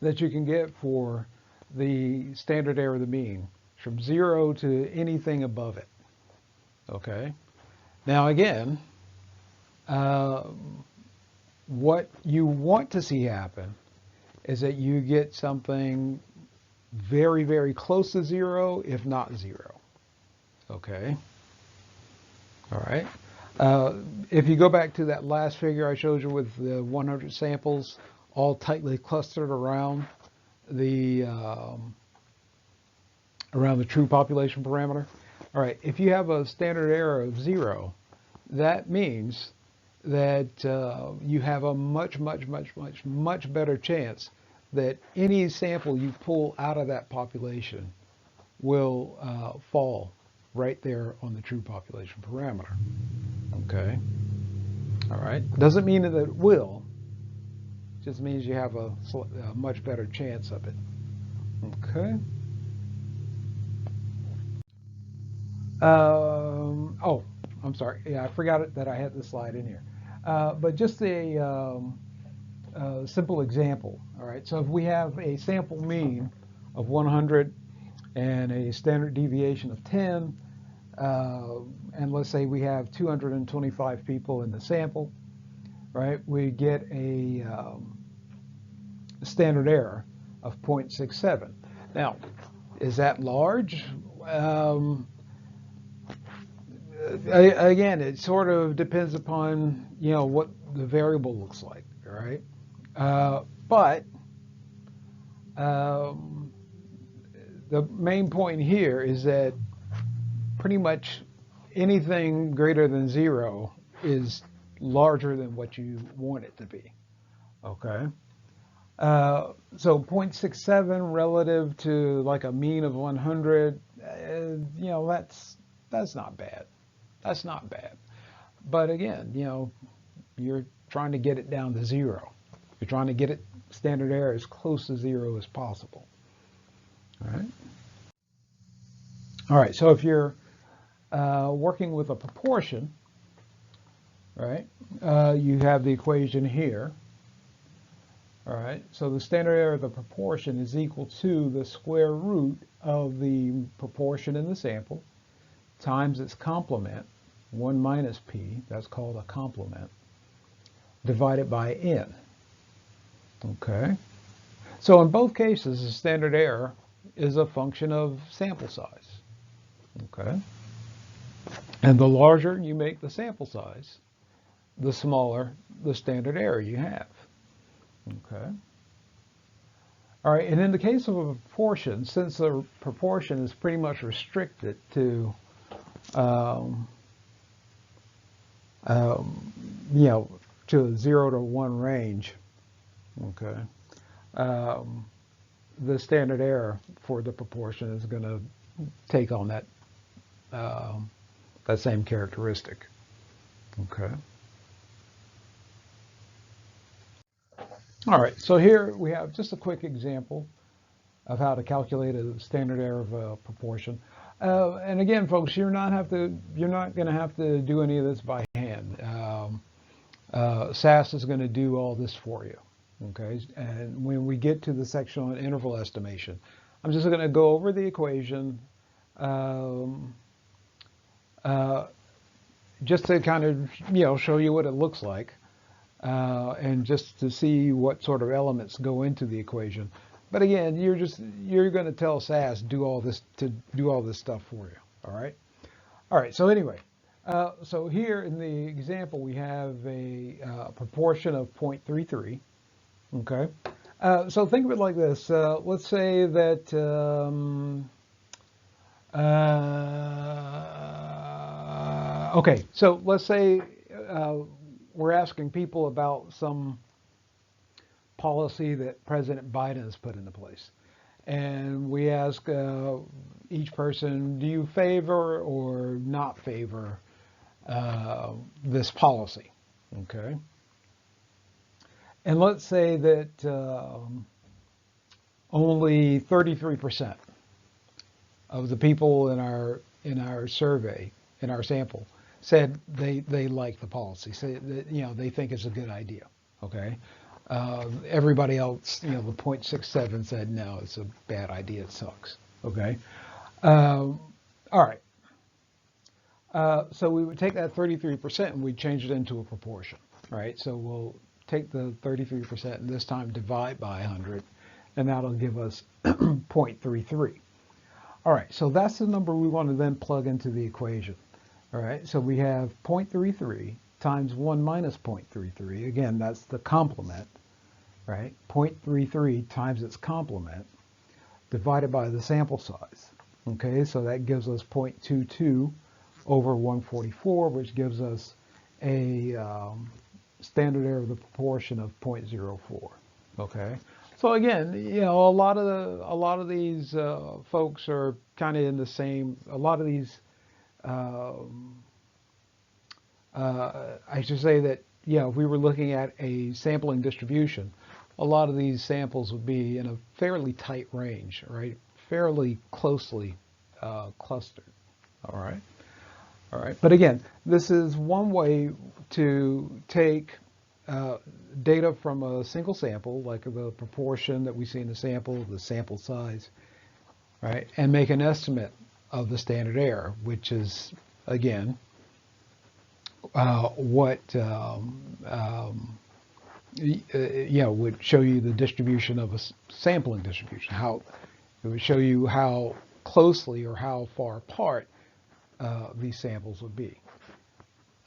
that you can get for the standard error of the mean from 0 to anything above it, okay? Now again, what you want to see happen is that you get something very, very close to 0, if not 0. Okay. All right. If you go back to that last figure I showed you with the 100 samples all tightly clustered around the true population parameter. All right. If you have a standard error of 0, that means that you have a much better chance that any sample you pull out of that population will fall right there on the true population parameter. Okay. All right. Doesn't mean that it will. Just means you have a much better chance of it. Okay. Oh, I'm sorry. Yeah, I forgot that I had this slide in here. But just a simple example. All right. So if we have a sample mean of 100 and a standard deviation of 10, and let's say we have 225 people in the sample, right? We get a standard error of 0.67. Now, is that large? Again, it sort of depends upon, what the variable looks like, right? But the main point here is that pretty much anything greater than 0 is larger than what you want it to be, okay? So 0.67 relative to like a mean of 100, that's not bad. That's not bad. But again, you're trying to get it down to 0. You're trying to get it standard error as close to 0 as possible. All right. All right. So if you're working with a proportion, right, you have the equation here. All right. So the standard error of the proportion is equal to the square root of the proportion in the sample times its complement, 1 minus p, that's called a complement, divided by n. Okay. So in both cases, the standard error is a function of sample size. Okay. And the larger you make the sample size, the smaller the standard error you have. Okay. All right, and in the case of a proportion, since the proportion is pretty much restricted to, um, um, you know, to a 0 to 1 range, okay, um, the standard error for the proportion is going to take on um, that same characteristic. Okay. All right, so here we have just a quick example of how to calculate a standard error of a proportion. And again, folks, you're not going to have to do any of this by hand. SAS is going to do all this for you. Okay, and when we get to the section on interval estimation, I'm just going to go over the equation um, uh, just to kind of show you what it looks like. And just to see what sort of elements go into the equation. But again, you're going to tell SAS do all this stuff for you. All right. So anyway, so here in the example we have a proportion of 0.33. Okay. So think of it like this. Let's say that okay. So let's say we're asking people about some policy that President Biden has put into place. And we ask each person, do you favor or not favor this policy? Okay. And let's say that only 33% of the people in our survey, in our sample, said they like the policy, say that they think it's a good idea. Okay. Everybody else, the 0.67 said no, it's a bad idea, it sucks. Okay. All right. So we would take that 33% and we'd change it into a proportion, right? So we'll take the 33% and this time divide by 100, and that'll give us 0.33. All right, so that's the number we want to then plug into the equation. All right, so we have 0.33 times 1 minus 0.33. Again, that's the complement, right? 0.33 times its complement divided by the sample size. Okay, so that gives us 0.22 over 144, which gives us a standard error of the proportion of 0.04. Okay, so again, a lot of these folks are kind of in the same. A lot of these, I should say that if we were looking at a sampling distribution, a lot of these samples would be in a fairly tight range, right? Fairly closely clustered. All right. All right. But again, this is one way to take data from a single sample, like the proportion that we see in the sample size, right, and make an estimate of the standard error, which is, again, what would show you the distribution of a sampling distribution. How it would show you how closely or how far apart these samples would be.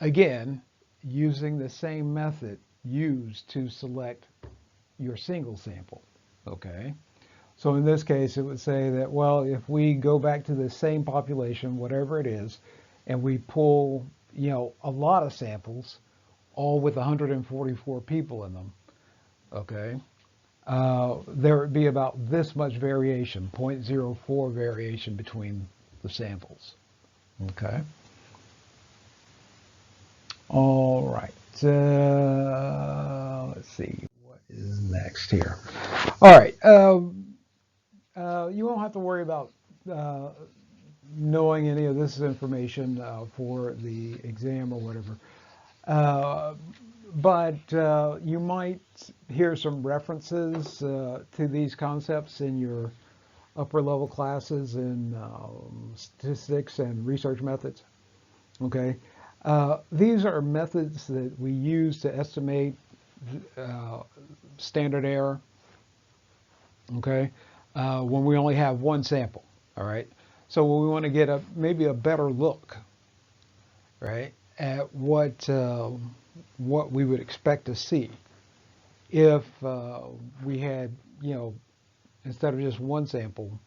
Again, using the same method used to select your single sample. Okay. So in this case, it would say that, well, if we go back to the same population, whatever it is, and we pull, a lot of samples, all with 144 people in them, okay, there would be about this much variation, 0.04 variation between the samples. Okay. All right. Let's see what is next here. All right. You won't have to worry about knowing any of this information for the exam or whatever. But you might hear some references to these concepts in your upper level classes in statistics and research methods. Okay. These are methods that we use to estimate standard error, okay, when we only have one sample, all right? So when we want to get maybe a better look right, at what we would expect to see if we had, instead of just one sample,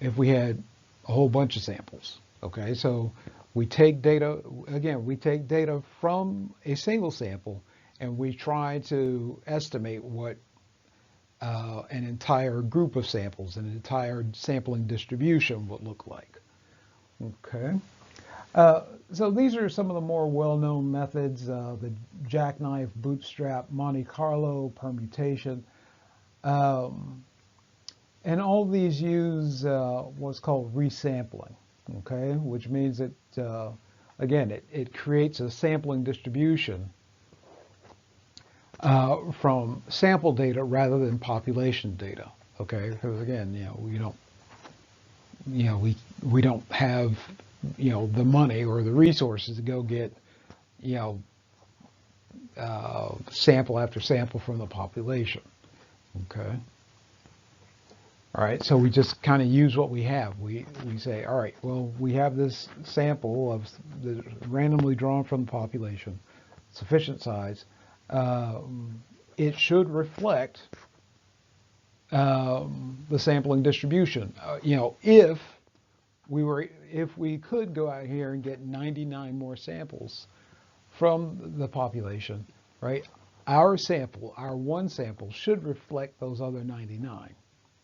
if we had a whole bunch of samples. Okay, so we take data, again, we take data from a single sample and we try to estimate what an entire group of samples, an entire sampling distribution would look like. Okay. Uh, so these are some of the more well-known methods, the jackknife, bootstrap, Monte Carlo, permutation. Um, and all these use what's called resampling, okay, which means that, again, it creates a sampling distribution from sample data rather than population data, okay, because again, we don't have, the money or the resources to go get, you know, sample after sample from the population, okay. All right, so we just kind of use what we have. We say, all right, well, we have this sample of the randomly drawn from the population, sufficient size. It should reflect the sampling distribution. If we could go out here and get 99 more samples from the population, right? Our sample, our one sample, should reflect those other 99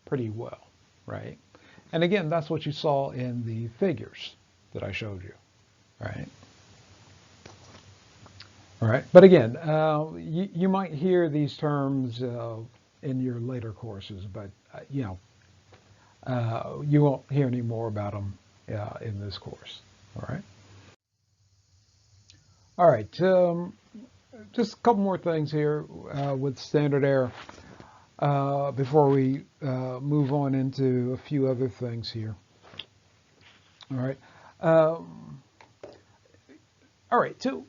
pretty well, right? And again, that's what you saw in the figures that I showed you, right? All right, but again, you might hear these terms in your later courses, but you won't hear any more about them in this course. All right. All right. Just a couple more things here with standard error before we move on into a few other things here. All right. All right. So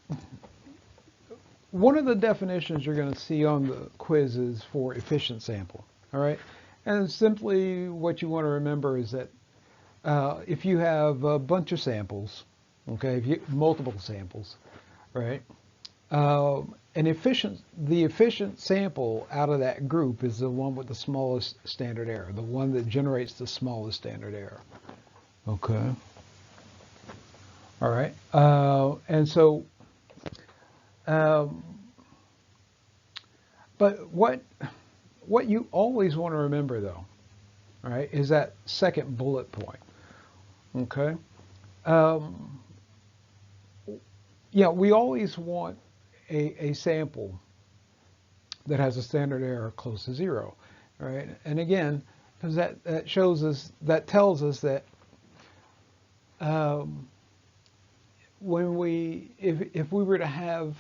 one of the definitions you're going to see on the quiz is for efficient sample. All right. And simply what you want to remember is that if you have a bunch of samples, okay, if you multiple samples, right? The efficient sample out of that group is the one with the smallest standard error, the one that generates the smallest standard error. Okay. All right. And so, um, but what you always want to remember though, all right, is that second bullet point. Okay. Um, we always want a sample that has a standard error close to zero, right? And again, because that shows us, that tells us that if we were to have,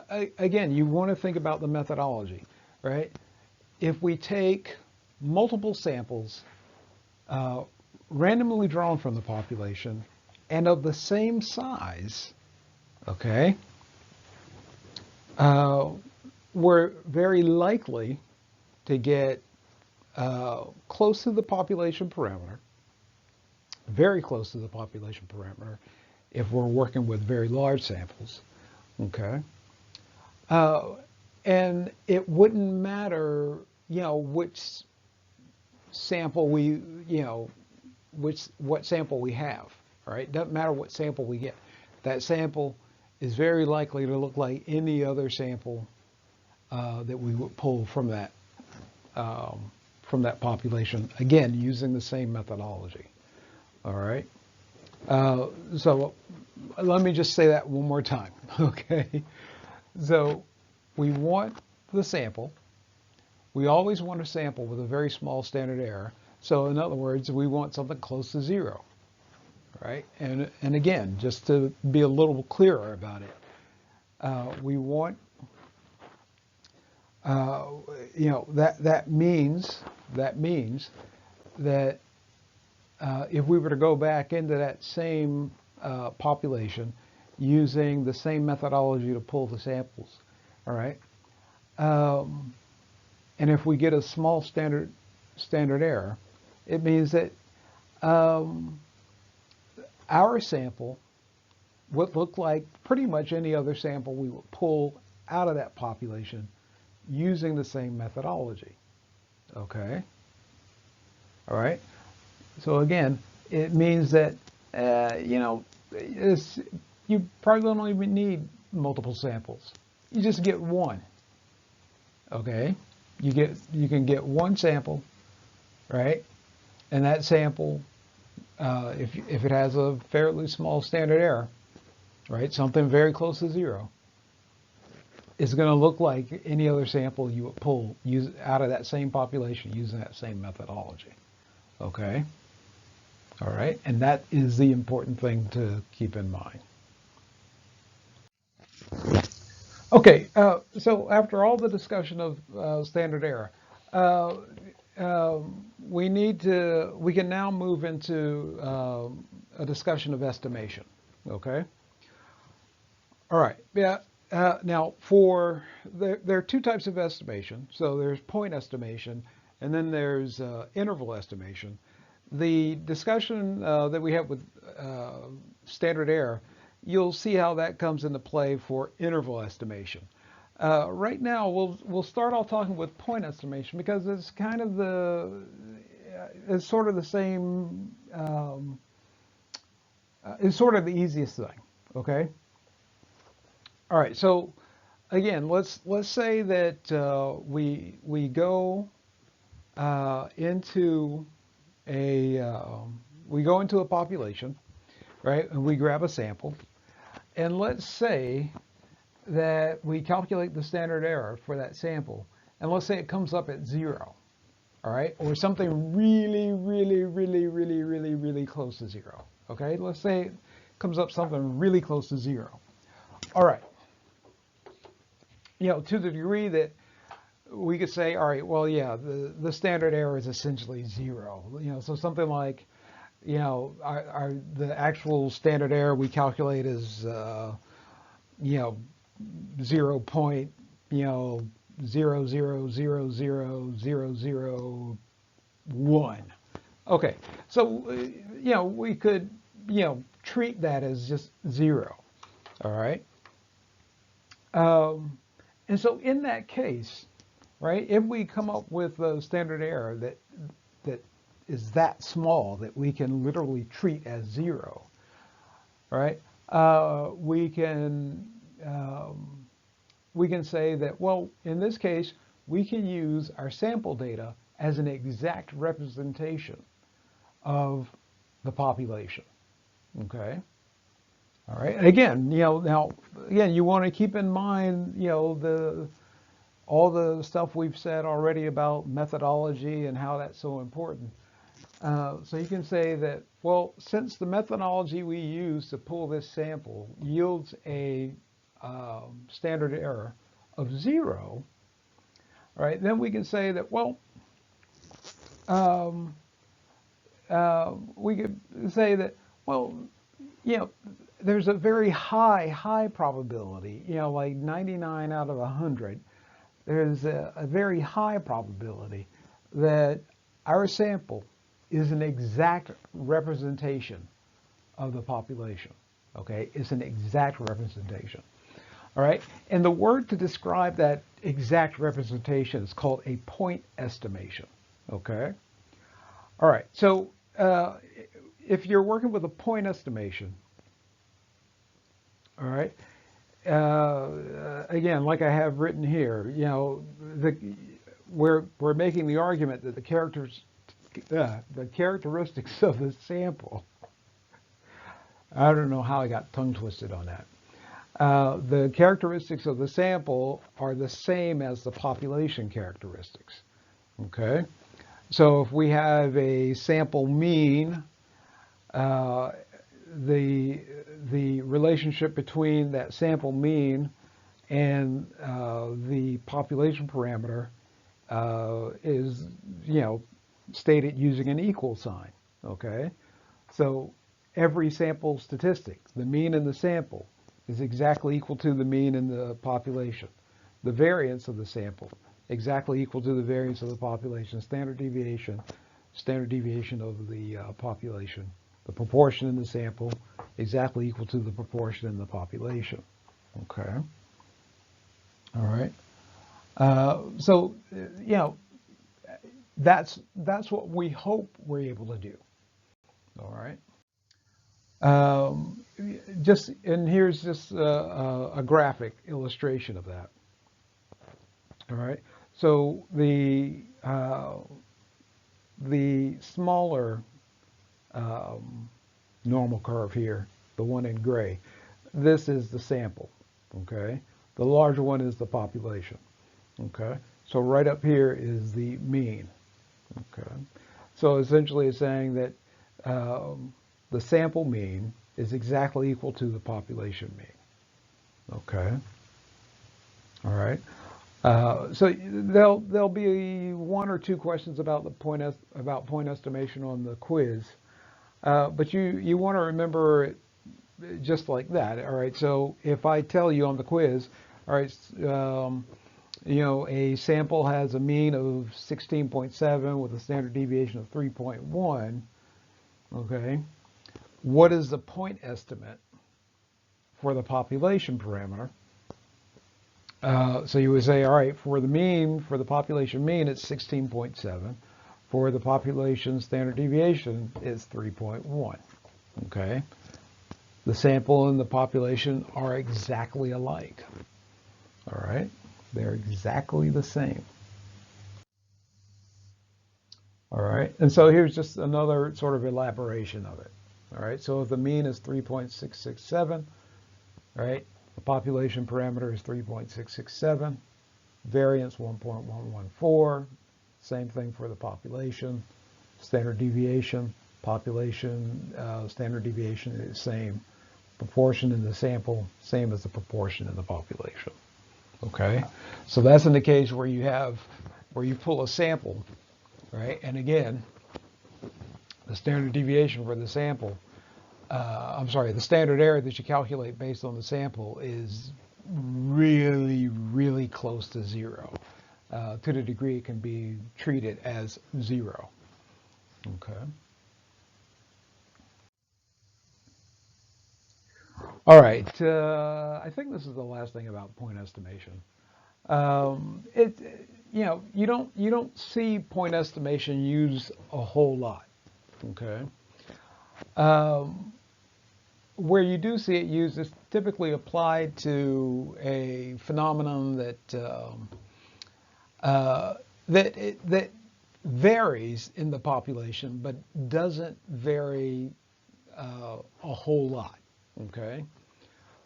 again, you want to think about the methodology, right? If we take multiple samples randomly drawn from the population and of the same size, okay, we're very likely to get close to the population parameter, very close to the population parameter, if we're working with very large samples, okay? And it wouldn't matter, which sample what sample we have, all right? Doesn't matter what sample we get. That sample is very likely to look like any other sample that we would pull from that population. Again, using the same methodology. All right. So let me just say that one more time. Okay. So we want the sample. We always want a sample with a very small standard error. So in other words, we want something close to zero. Right? And again, just to be a little clearer about it, we want, that means that if we were to go back into that same population using the same methodology to pull the samples, all right, and if we get a small standard error, it means that our sample would look like pretty much any other sample we would pull out of that population using the same methodology. Okay. All right. So again, it means that you probably don't even need multiple samples. You just get one. Okay. You can get one sample, right? And that sample, if it has a fairly small standard error, right, something very close to zero, is going to look like any other sample you would pull out of that same population using that same methodology. Okay? All right? And that is the important thing to keep in mind. Okay, so after all the discussion of standard error, uh, we can now move into a discussion of estimation. Okay? All right. Yeah. Now, there are two types of estimation. So there's point estimation, and then there's interval estimation. The discussion that we have with standard error, you'll see how that comes into play for interval estimation. Right now, we'll start off talking with point estimation because it's kind of it's sort of the same. It's sort of the easiest thing. Okay. All right, so again, let's say that we go into a population, right? And we grab a sample, and let's say that we calculate the standard error for that sample, and let's say it comes up at 0, all right, or something really, really, really, really, really, really close to 0. Okay, let's say it comes up something really close to 0. All right. To the degree that we could say, all right, well, yeah, the standard error is essentially 0. So something like, the actual standard error we calculate is, 0 point, 0.0000001. Okay, so, we could, treat that as just 0. All right. And so in that case, right, if we come up with a standard error that is that small that we can literally treat as 0, right, we can say that, well, in this case, we can use our sample data as an exact representation of the population. Okay. All right. Again, now again, you want to keep in mind, all the stuff we've said already about methodology and how that's so important. So you can say that, well, since the methodology we use to pull this sample yields a standard error of 0, right? Then we can say that, well, we could say that, well, there's a very high probability, like 99 out of 100. There's a very high probability that our sample is an exact representation of the population. Okay, it's an exact representation. All right, and the word to describe that exact representation is called a point estimation. Okay, all right, so if you're working with a point estimation, all right, again, like I have written here, we're making the argument that the characteristics of the sample. I don't know how I got tongue twisted on that. The characteristics of the sample are the same as the population characteristics. Okay, so if we have a sample mean, the relationship between that sample mean and the population parameter is, stated using an equal sign. Okay, so every sample statistic, the mean in the sample, is exactly equal to the mean in the population. The variance of the sample, exactly equal to the variance of the population. Standard deviation of the population. the proportion in the sample exactly equal to the proportion in the population. Okay. All right. So, you know, that's what we hope we're able to do. All right. Um, and here's just a graphic illustration of that. All right. So the smaller normal curve here, the one in gray, this is the sample. Okay. The larger one is the population. Okay. So right up here is the mean. Okay. So essentially it's saying that the sample mean is exactly equal to the population mean. Okay. All right. So there'll be one or two questions about the point estimation on the quiz, but you want to remember it just like that. All right. So if I tell you on the quiz, all right, you know, a sample has a mean of 16.7 with a standard deviation of 3.1. Okay. What is the point estimate for the population parameter? So you would say, all right, for the mean, for the population mean, it's 16.7. For the population standard deviation, it's 3.1. Okay. The sample and the population are exactly alike. All right. They're exactly the same. All right. And so here's just another sort of elaboration of it. All right. So if the mean is 3.667, all right, the population parameter is 3.667, variance 1.114, same thing for the population, standard deviation, population, standard deviation is the same, proportion in the sample, same as the proportion in the population. Okay, so that's in the case where you pull a sample, right? And again, the standard deviation for the sample, the standard error that you calculate based on the sample is really, really close to zero, to the degree it can be treated as zero. Okay. All right. I think this is the last thing about point estimation. It, you don't see point estimation used a whole lot. Okay. Um, where you do see it used is typically applied to a phenomenon that varies in the population, but doesn't vary a whole lot. Okay.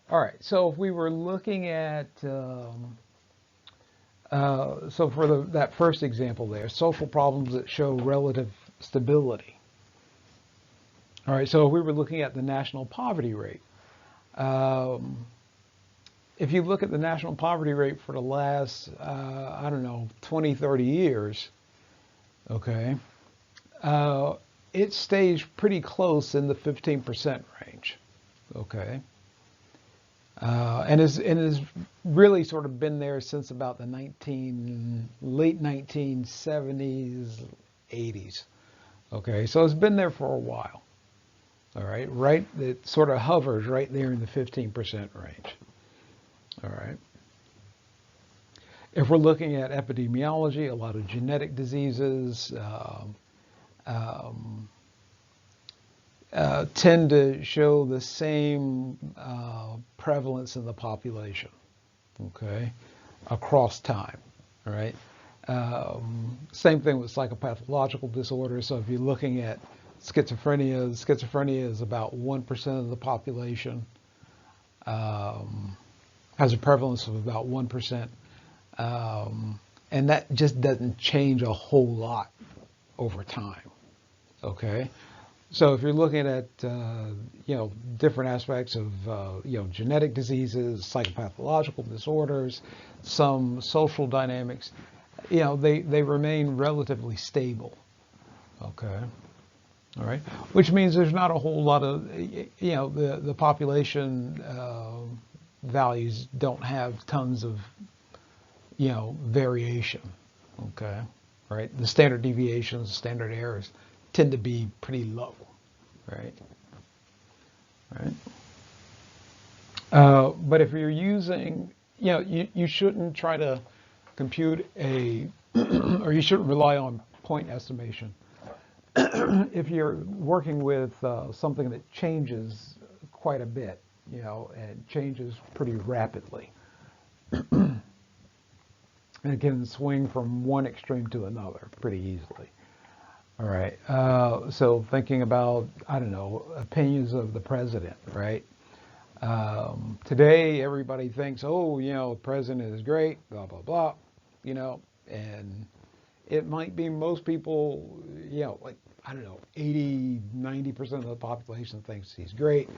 All right. So if we were looking at so for that first example there, social problems that show relative stability. All right, so if we were looking at the national poverty rate, um, if you look at the national poverty rate for the last, I don't know, 20, 30 years, okay, it stays pretty close in the 15% range, okay, and is really sort of been there since about the late 1970s, 80s, okay, so it's been there for a while. All right, it sort of hovers right there in the 15% range. All right. If we're looking at epidemiology, a lot of genetic diseases tend to show the same prevalence in the population, okay, across time. All right. Same thing with psychopathological disorders. So if you're looking at schizophrenia is about 1% of the population, has a prevalence of about 1%, and that just doesn't change a whole lot over time. Okay, so if you're looking at different aspects of genetic diseases, psychopathological disorders, some social dynamics, they remain relatively stable. Okay. All right, which means there's not a whole lot of, the population values don't have tons of, variation. Okay, right. The standard deviations, standard errors tend to be pretty low. right? Right. But if you're using, you shouldn't try to compute a, or you shouldn't rely on point estimation. If you're working with something that changes quite a bit, and changes pretty rapidly, and it can swing from one extreme to another pretty easily. All right. So thinking about, I don't know, opinions of the president, right? Today, everybody thinks, oh, the president is great, blah, blah, blah, and it might be most people, like, I don't know, 80, 90% of the population thinks he's great,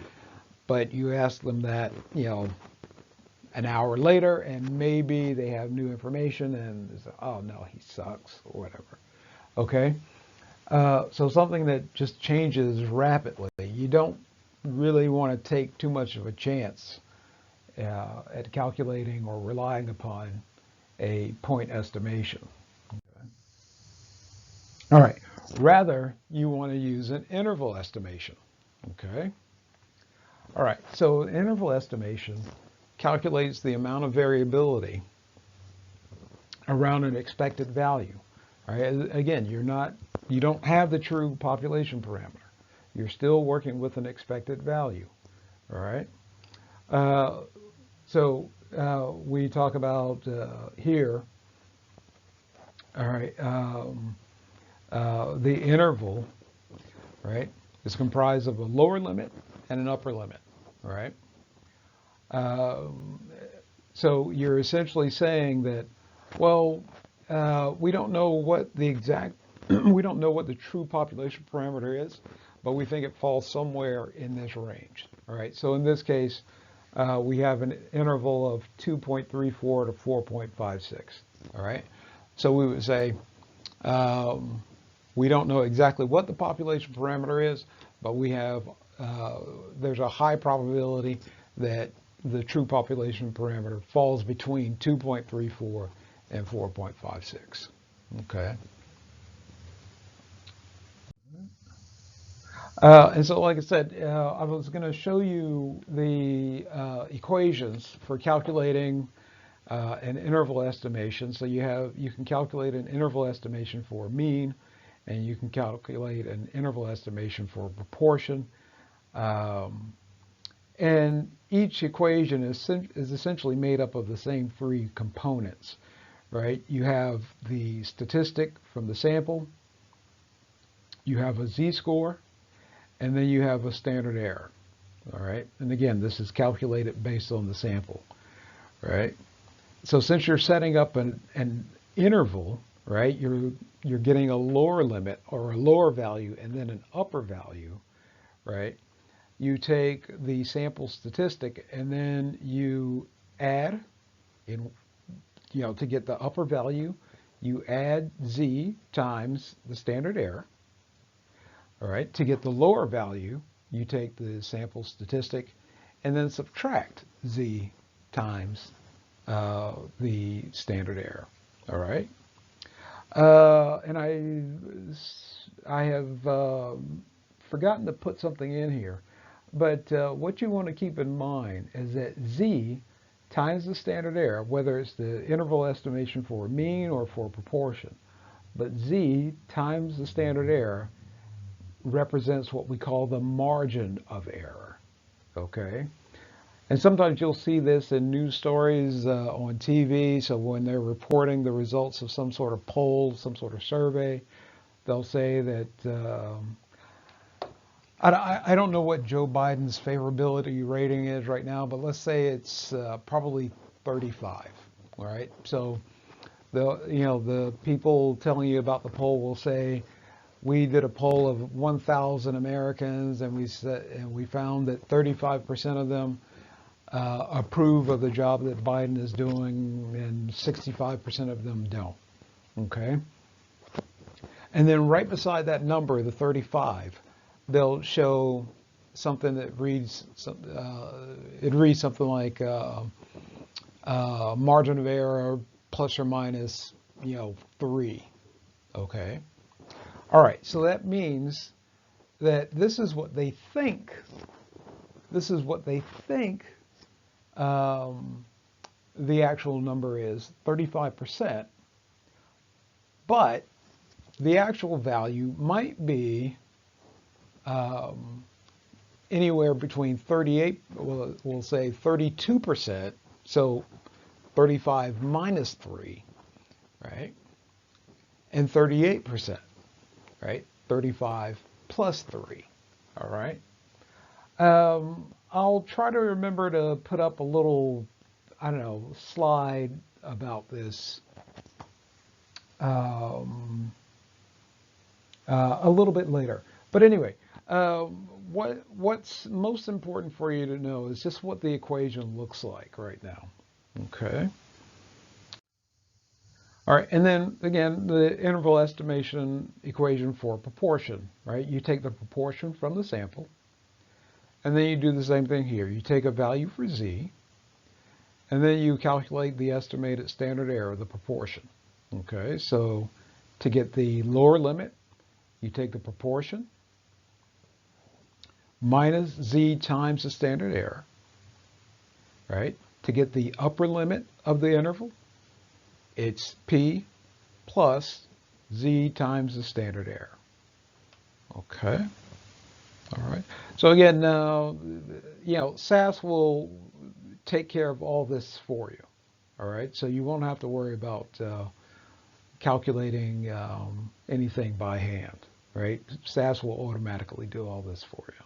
but you ask them that, an hour later, and maybe they have new information and they say, oh, no, he sucks, or whatever. Okay? So something that just changes rapidly, you don't really want to take too much of a chance at calculating or relying upon a point estimation. Okay. All right. Rather, you want to use an interval estimation. Okay. All right. So interval estimation calculates the amount of variability around an expected value. All right. Again, you don't have the true population parameter. You're still working with an expected value. All right. So we talk about here. All right. The interval, right, is comprised of a lower limit and an upper limit. All right. So you're essentially saying that, well, we don't know what the exact, we don't know what the true population parameter is, but we think it falls somewhere in this range. All right. So in this case, we have an interval of 2.34 to 4.56. All right. So we would say we don't know exactly what the population parameter is, but we have there's a high probability that the true population parameter falls between 2.34 and 4.56. Okay. And so, like I said, I was going to show you the equations for calculating an interval estimation. So you can calculate an interval estimation for mean, and you can calculate an interval estimation for proportion. And each equation is essentially made up of the same three components, right? You have the statistic from the sample, you have a z-score, and then you have a standard error. All right. And again, this is calculated based on the sample. Right. So since you're setting up an interval, right, you're getting a lower limit or a lower value and then an upper value, right? You take the sample statistic and then you add in, to get the upper value, you add z times the standard error. All right, to get the lower value, you take the sample statistic and then subtract z times the standard error. All right, and I have forgotten to put something in here, but what you want to keep in mind is that z times the standard error, whether it's the interval estimation for mean or for proportion, but z times the standard error represents what we call the margin of error, okay? And sometimes you'll see this in news stories on TV, so when they're reporting the results of some sort of poll, some sort of survey, they'll say that, I don't know what Joe Biden's favorability rating is right now, but let's say it's probably 35, all right? So the people telling you about the poll will say, we did a poll of 1,000 Americans, and we found that 35% of them approve of the job that Biden is doing, and 65% of them don't. Okay. And then right beside that number, the 35, they'll show something that reads something like margin of error plus or minus 3. Okay. All right, so that means that this is what they think. This is what they think um, the actual number is, 35%. But the actual value might be um, anywhere between 38, we'll say 32%. So 35 minus 3, right? And 38%, right? 35 plus 3, all right? I'll try to remember to put up a little, I don't know, slide about this um, a little bit later. But anyway, what's most important for you to know is just what the equation looks like right now. Okay. All right, and then again, the interval estimation equation for proportion, right? You take the proportion from the sample, and then you do the same thing here. You take a value for z, and then you calculate the estimated standard error, the proportion. Okay, so to get the lower limit, you take the proportion minus z times the standard error, right? To get the upper limit of the interval, it's p plus z times the standard error. Okay, all right. So again, SAS will take care of all this for you. All right, so you won't have to worry about calculating anything by hand, right? SAS will automatically do all this for you.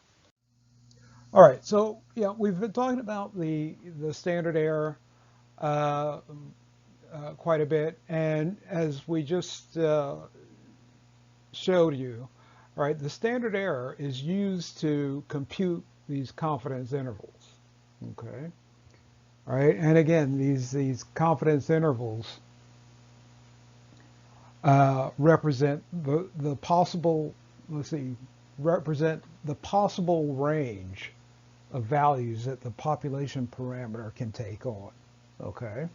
All right, so yeah, we've been talking about the standard error uh, quite a bit, and as we just showed you, right, the standard error is used to compute these confidence intervals. Okay, all right, and again, these confidence intervals represent the possible, let's see, represent the possible range of values that the population parameter can take on. Okay.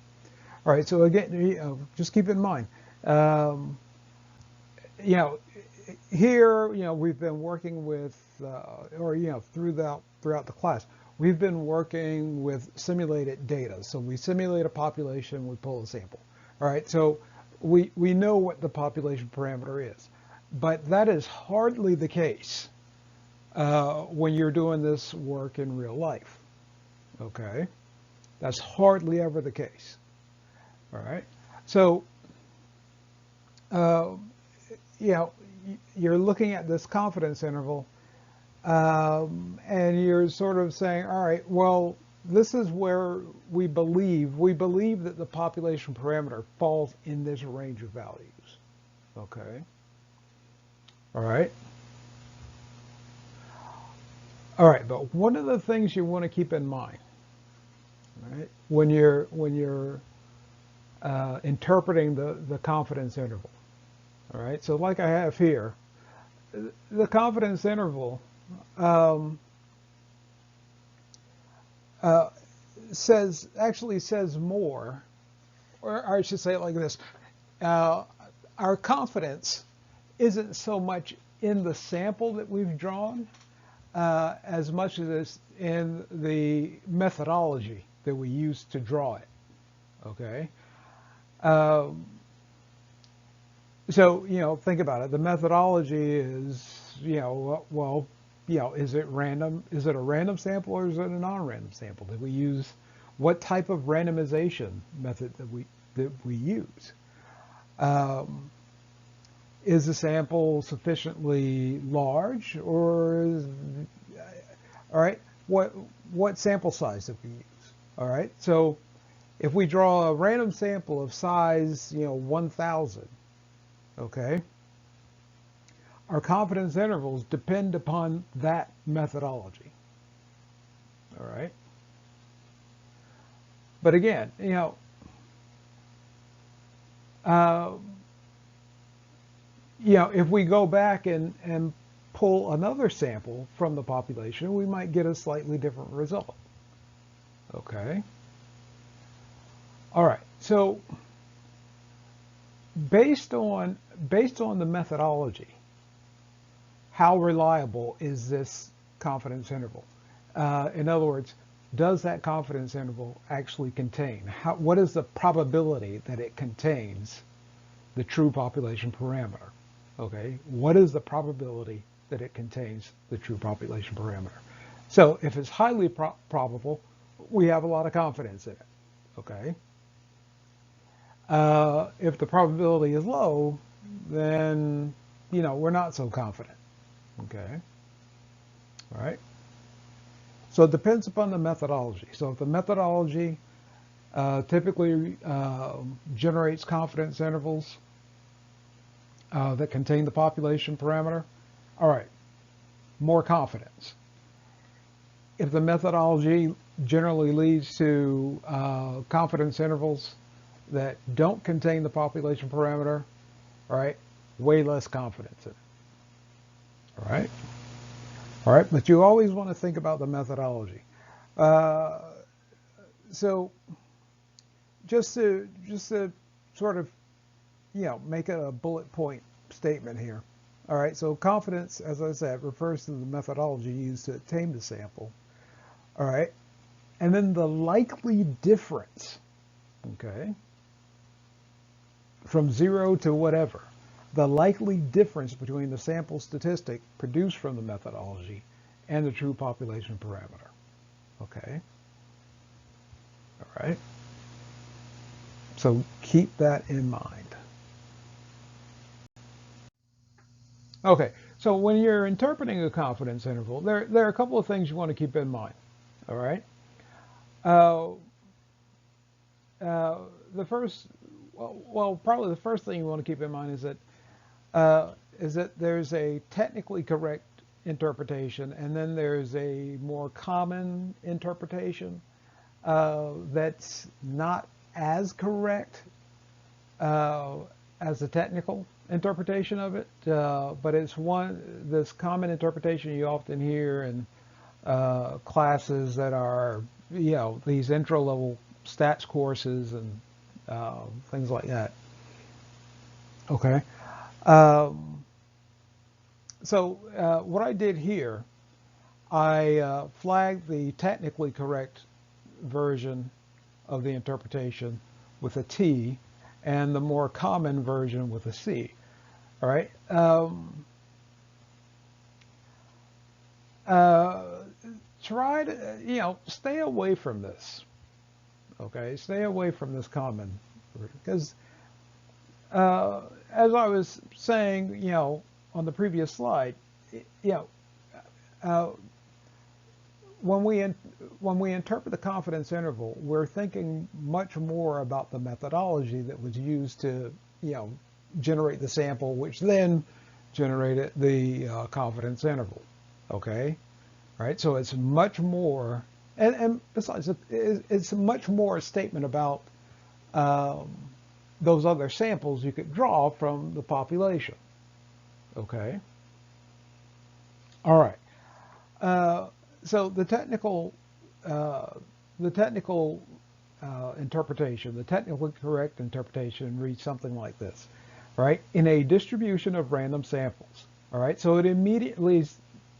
All right. So again, just keep in mind, um, you know, here, we've been working with, or throughout the class, we've been working with simulated data. So we simulate a population, we pull a sample. All right. So we know what the population parameter is, but that is hardly the case when you're doing this work in real life. Okay, that's hardly ever the case. All right, so uh, you know you're looking at this confidence interval, and you're sort of saying, all right, well, this is where we believe that the population parameter falls in this range of values. Okay, all right. All right, but one of the things you want to keep in mind, right, when you're interpreting the confidence interval, all right. So like I have here, the confidence interval um, uh, says more, or I should say it like this: uh, our confidence isn't so much in the sample that we've drawn, as much as it's in the methodology that we use to draw it. Okay. Um, so think about it. The methodology is well, is it random? Is it a random sample or is it a non-random sample? Did we use what type of randomization method that we use? Um, is the sample sufficiently large, or all right, what sample size did we use? All right, so if we draw a random sample of size 1,000, okay, our confidence intervals depend upon that methodology. All right, but again, uh, if we go back and pull another sample from the population, we might get a slightly different result. Okay. All right. So based on the methodology, how reliable is this confidence interval? In other words, does that confidence interval actually contain? What is the probability that it contains the true population parameter? Okay, what is the probability that it contains the true population parameter? So if it's highly probable, we have a lot of confidence in it. Okay. If the probability is low, then we're not so confident. Okay. All right. So it depends upon the methodology. So if the methodology typically generates confidence intervals that contain the population parameter, all right, more confidence. If the methodology generally leads to confidence intervals that don't contain the population parameter, all right, way less confidence in it. All right. All right, but you always want to think about the methodology. Uh, so just to sort of make a bullet point statement here. All right, so confidence, as I said, refers to the methodology used to obtain the sample. All right, and then the likely difference, okay, from 0 to whatever, the likely difference between the sample statistic produced from the methodology and the true population parameter. Okay. All right. So keep that in mind. Okay. So when you're interpreting a confidence interval, there are a couple of things you want to keep in mind. All right. Uh, the first, well, probably the first thing you want to keep in mind is that there's a technically correct interpretation, and then there's a more common interpretation that's not as correct as the technical interpretation of it, but it's this common interpretation you often hear in classes that are, these intro level stats courses and things like that. Okay. So what I did here, I flagged the technically correct version of the interpretation with a T and the more common version with a C. All right. Try to, stay away from this. Okay. Stay away from this common version because as I was saying, on the previous slide, uh, when we interpret the confidence interval, we're thinking much more about the methodology that was used to, generate the sample, which then generated the confidence interval. Okay, right? So it's much more, and besides, it's much more a statement about those other samples you could draw from the population. Okay. All right. So uh, the technical interpretation, the technically correct interpretation reads something like this, right? In a distribution of random samples. All right. So it immediately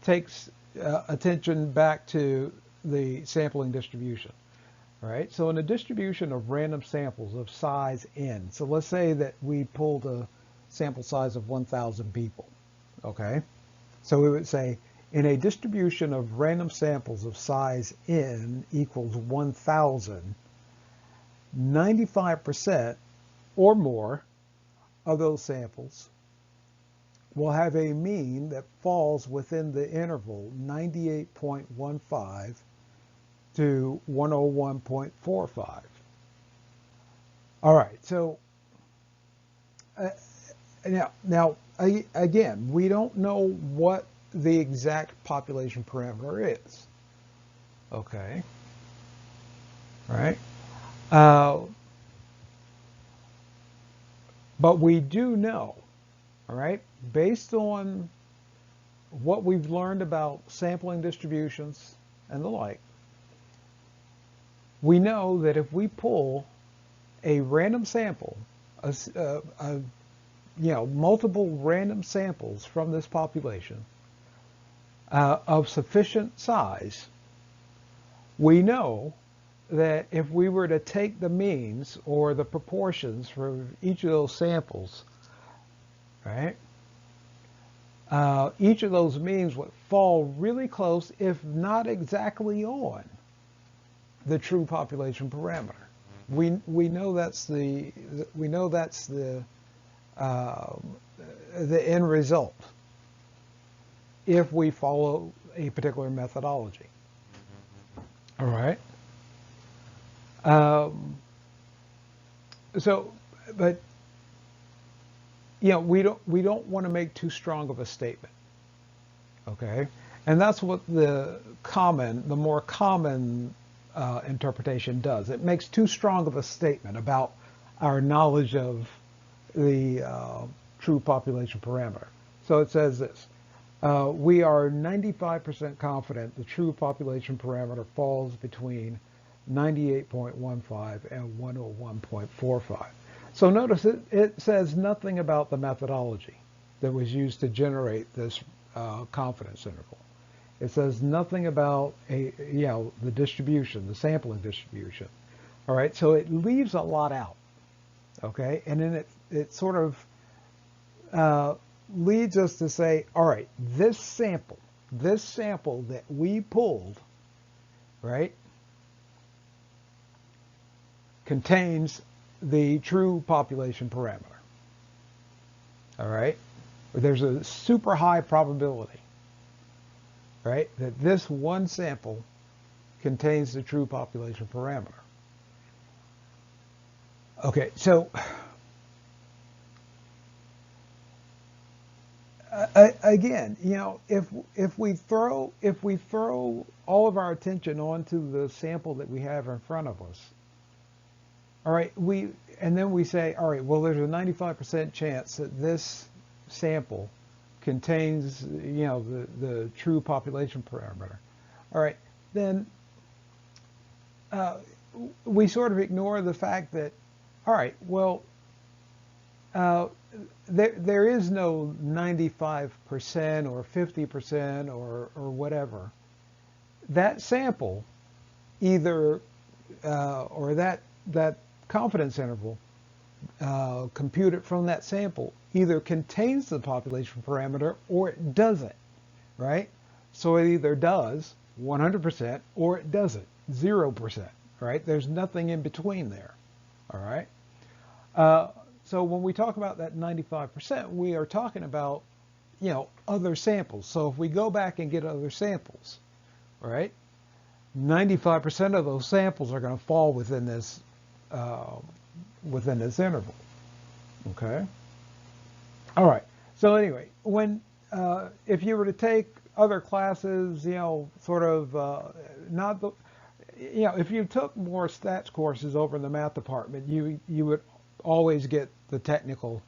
takes attention back to the sampling distribution. All right. So in a distribution of random samples of size n, so let's say that we pulled a sample size of 1,000 people. Okay. So we would say in a distribution of random samples of size n equals 1,000, 95% or more of those samples will have a mean that falls within the interval 98.15 to 101.45. All right, so now again, we don't know what the exact population parameter is. Okay, all right, but we do know, all right, based on what we've learned about sampling distributions and the like, we know that if we pull a random sample, multiple random samples from this population, of sufficient size, we know that if we were to take the means or the proportions for each of those samples, right, each of those means would fall really close, if not exactly on, the true population parameter. We know that's the uh, the end result if we follow a particular methodology. All right. Um, so, but we don't want to make too strong of a statement. Okay, and that's what the more common interpretation does. It makes too strong of a statement about our knowledge of the true population parameter. So it says this: we are 95% confident the true population parameter falls between 98.15 and 101.45. So notice it says nothing about the methodology that was used to generate this confidence interval. It says nothing about the distribution, the sampling distribution. All right, so it leaves a lot out. Okay, and then it sort of leads us to say, all right, this sample that we pulled, right, contains the true population parameter. All right, there's a super high probability, right, that this one sample contains the true population parameter. Okay, so again, if we throw all of our attention onto the sample that we have in front of us, all right, and then we say, all right, well, there's a 95% chance that this sample contains, the true population parameter. All right, then we sort of ignore the fact that, all right, well, there is no 95% or 50% or whatever. That sample either, or that confidence interval computed from that sample either contains the population parameter or it doesn't, right? So it either does 100% or it doesn't 0%, right? There's nothing in between there, all right? So when we talk about that 95%, we are talking about, other samples. So if we go back and get other samples, right, 95% of those samples are going to fall within this interval. Okay. All right. So anyway, if you were to take other classes, sort of not the, if you took more stats courses over in the math department, you would always get the technical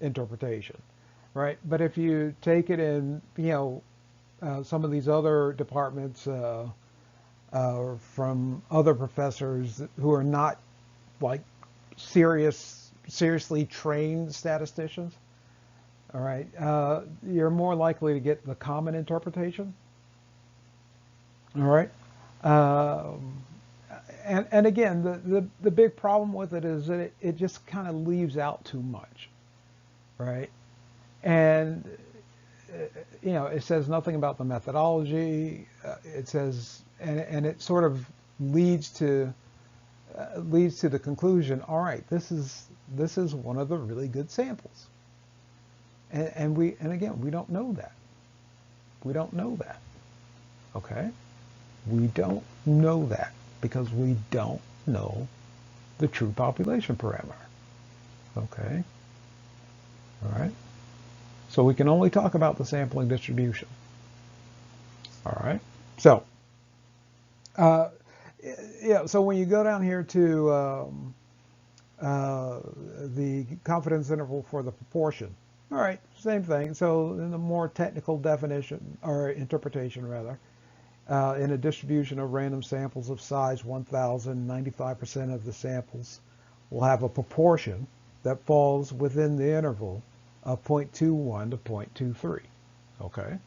interpretation, right? But if you take it in, some of these other departments from other professors who are not like seriously trained statisticians, all right, you're more likely to get the common interpretation. All right. And again, the big problem with it is that it just kind of leaves out too much, right? And it says nothing about the methodology. It says, and it sort of leads to the conclusion. All right, this is one of the really good samples, and again, we don't know that. We don't know that. Okay, we don't know that because we don't know the true population parameter. Okay, all right. So we can only talk about the sampling distribution. All right. So, so when you go down here to the confidence interval for the proportion, all right, same thing. So in the more technical definition or interpretation rather, in a distribution of random samples of size 1,000, 95% of the samples will have a proportion that falls within the interval of 0.21 to 0.23. Okay.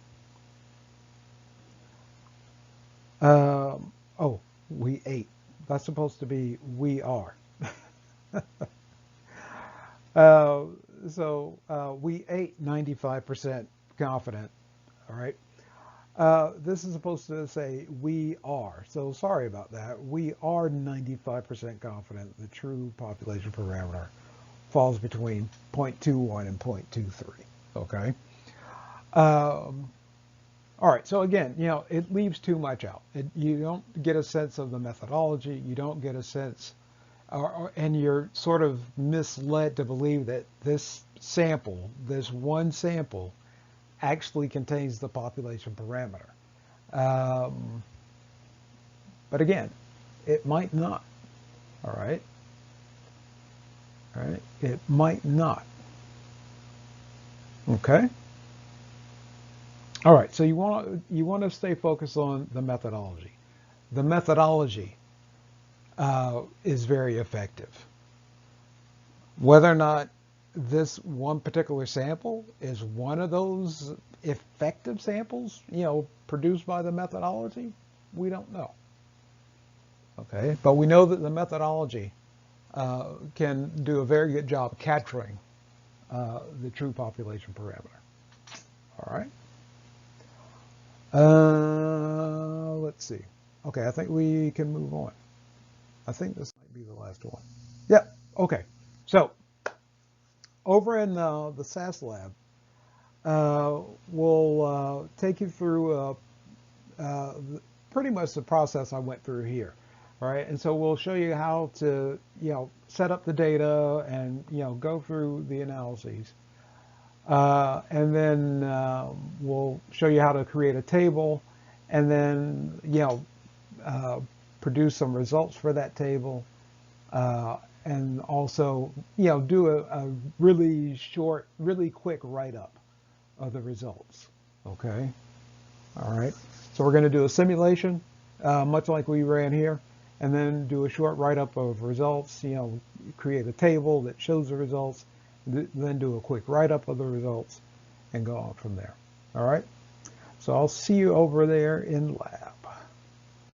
Oh, we ate. That's supposed to be we are. Uh, we ate 95% confident. All right. This is supposed to say we are. So sorry about that. We are 95% confident the true population parameter falls between 0.21 and 0.23. Okay. Um, all right. So again, it leaves too much out. You don't get a sense of the methodology. You don't get a sense, and you're sort of misled to believe that this sample, this one sample, actually contains the population parameter. Um, but again, it might not. All right. All right. It might not. Okay. All right. So you want to stay focused on the methodology. The methodology is very effective. Whether or not this one particular sample is one of those effective samples, produced by the methodology, we don't know. Okay, but we know that the methodology can do a very good job capturing the true population parameter. All right. Let's see. Okay, I think we can move on. I think this might be the last one. Yep. Okay. So over in the SAS lab, we'll take you through uh, pretty much the process I went through here. All right, and so we'll show you how to, set up the data and, go through the analyses. And then we'll show you how to create a table and then, uh, produce some results for that table. And also, do a really short, really quick write-up of the results. Okay. All right. So we're going to do a simulation, much like we ran here, and then do a short write-up of results, create a table that shows the results, then do a quick write-up of the results, and go on from there. All right. So I'll see you over there in lab.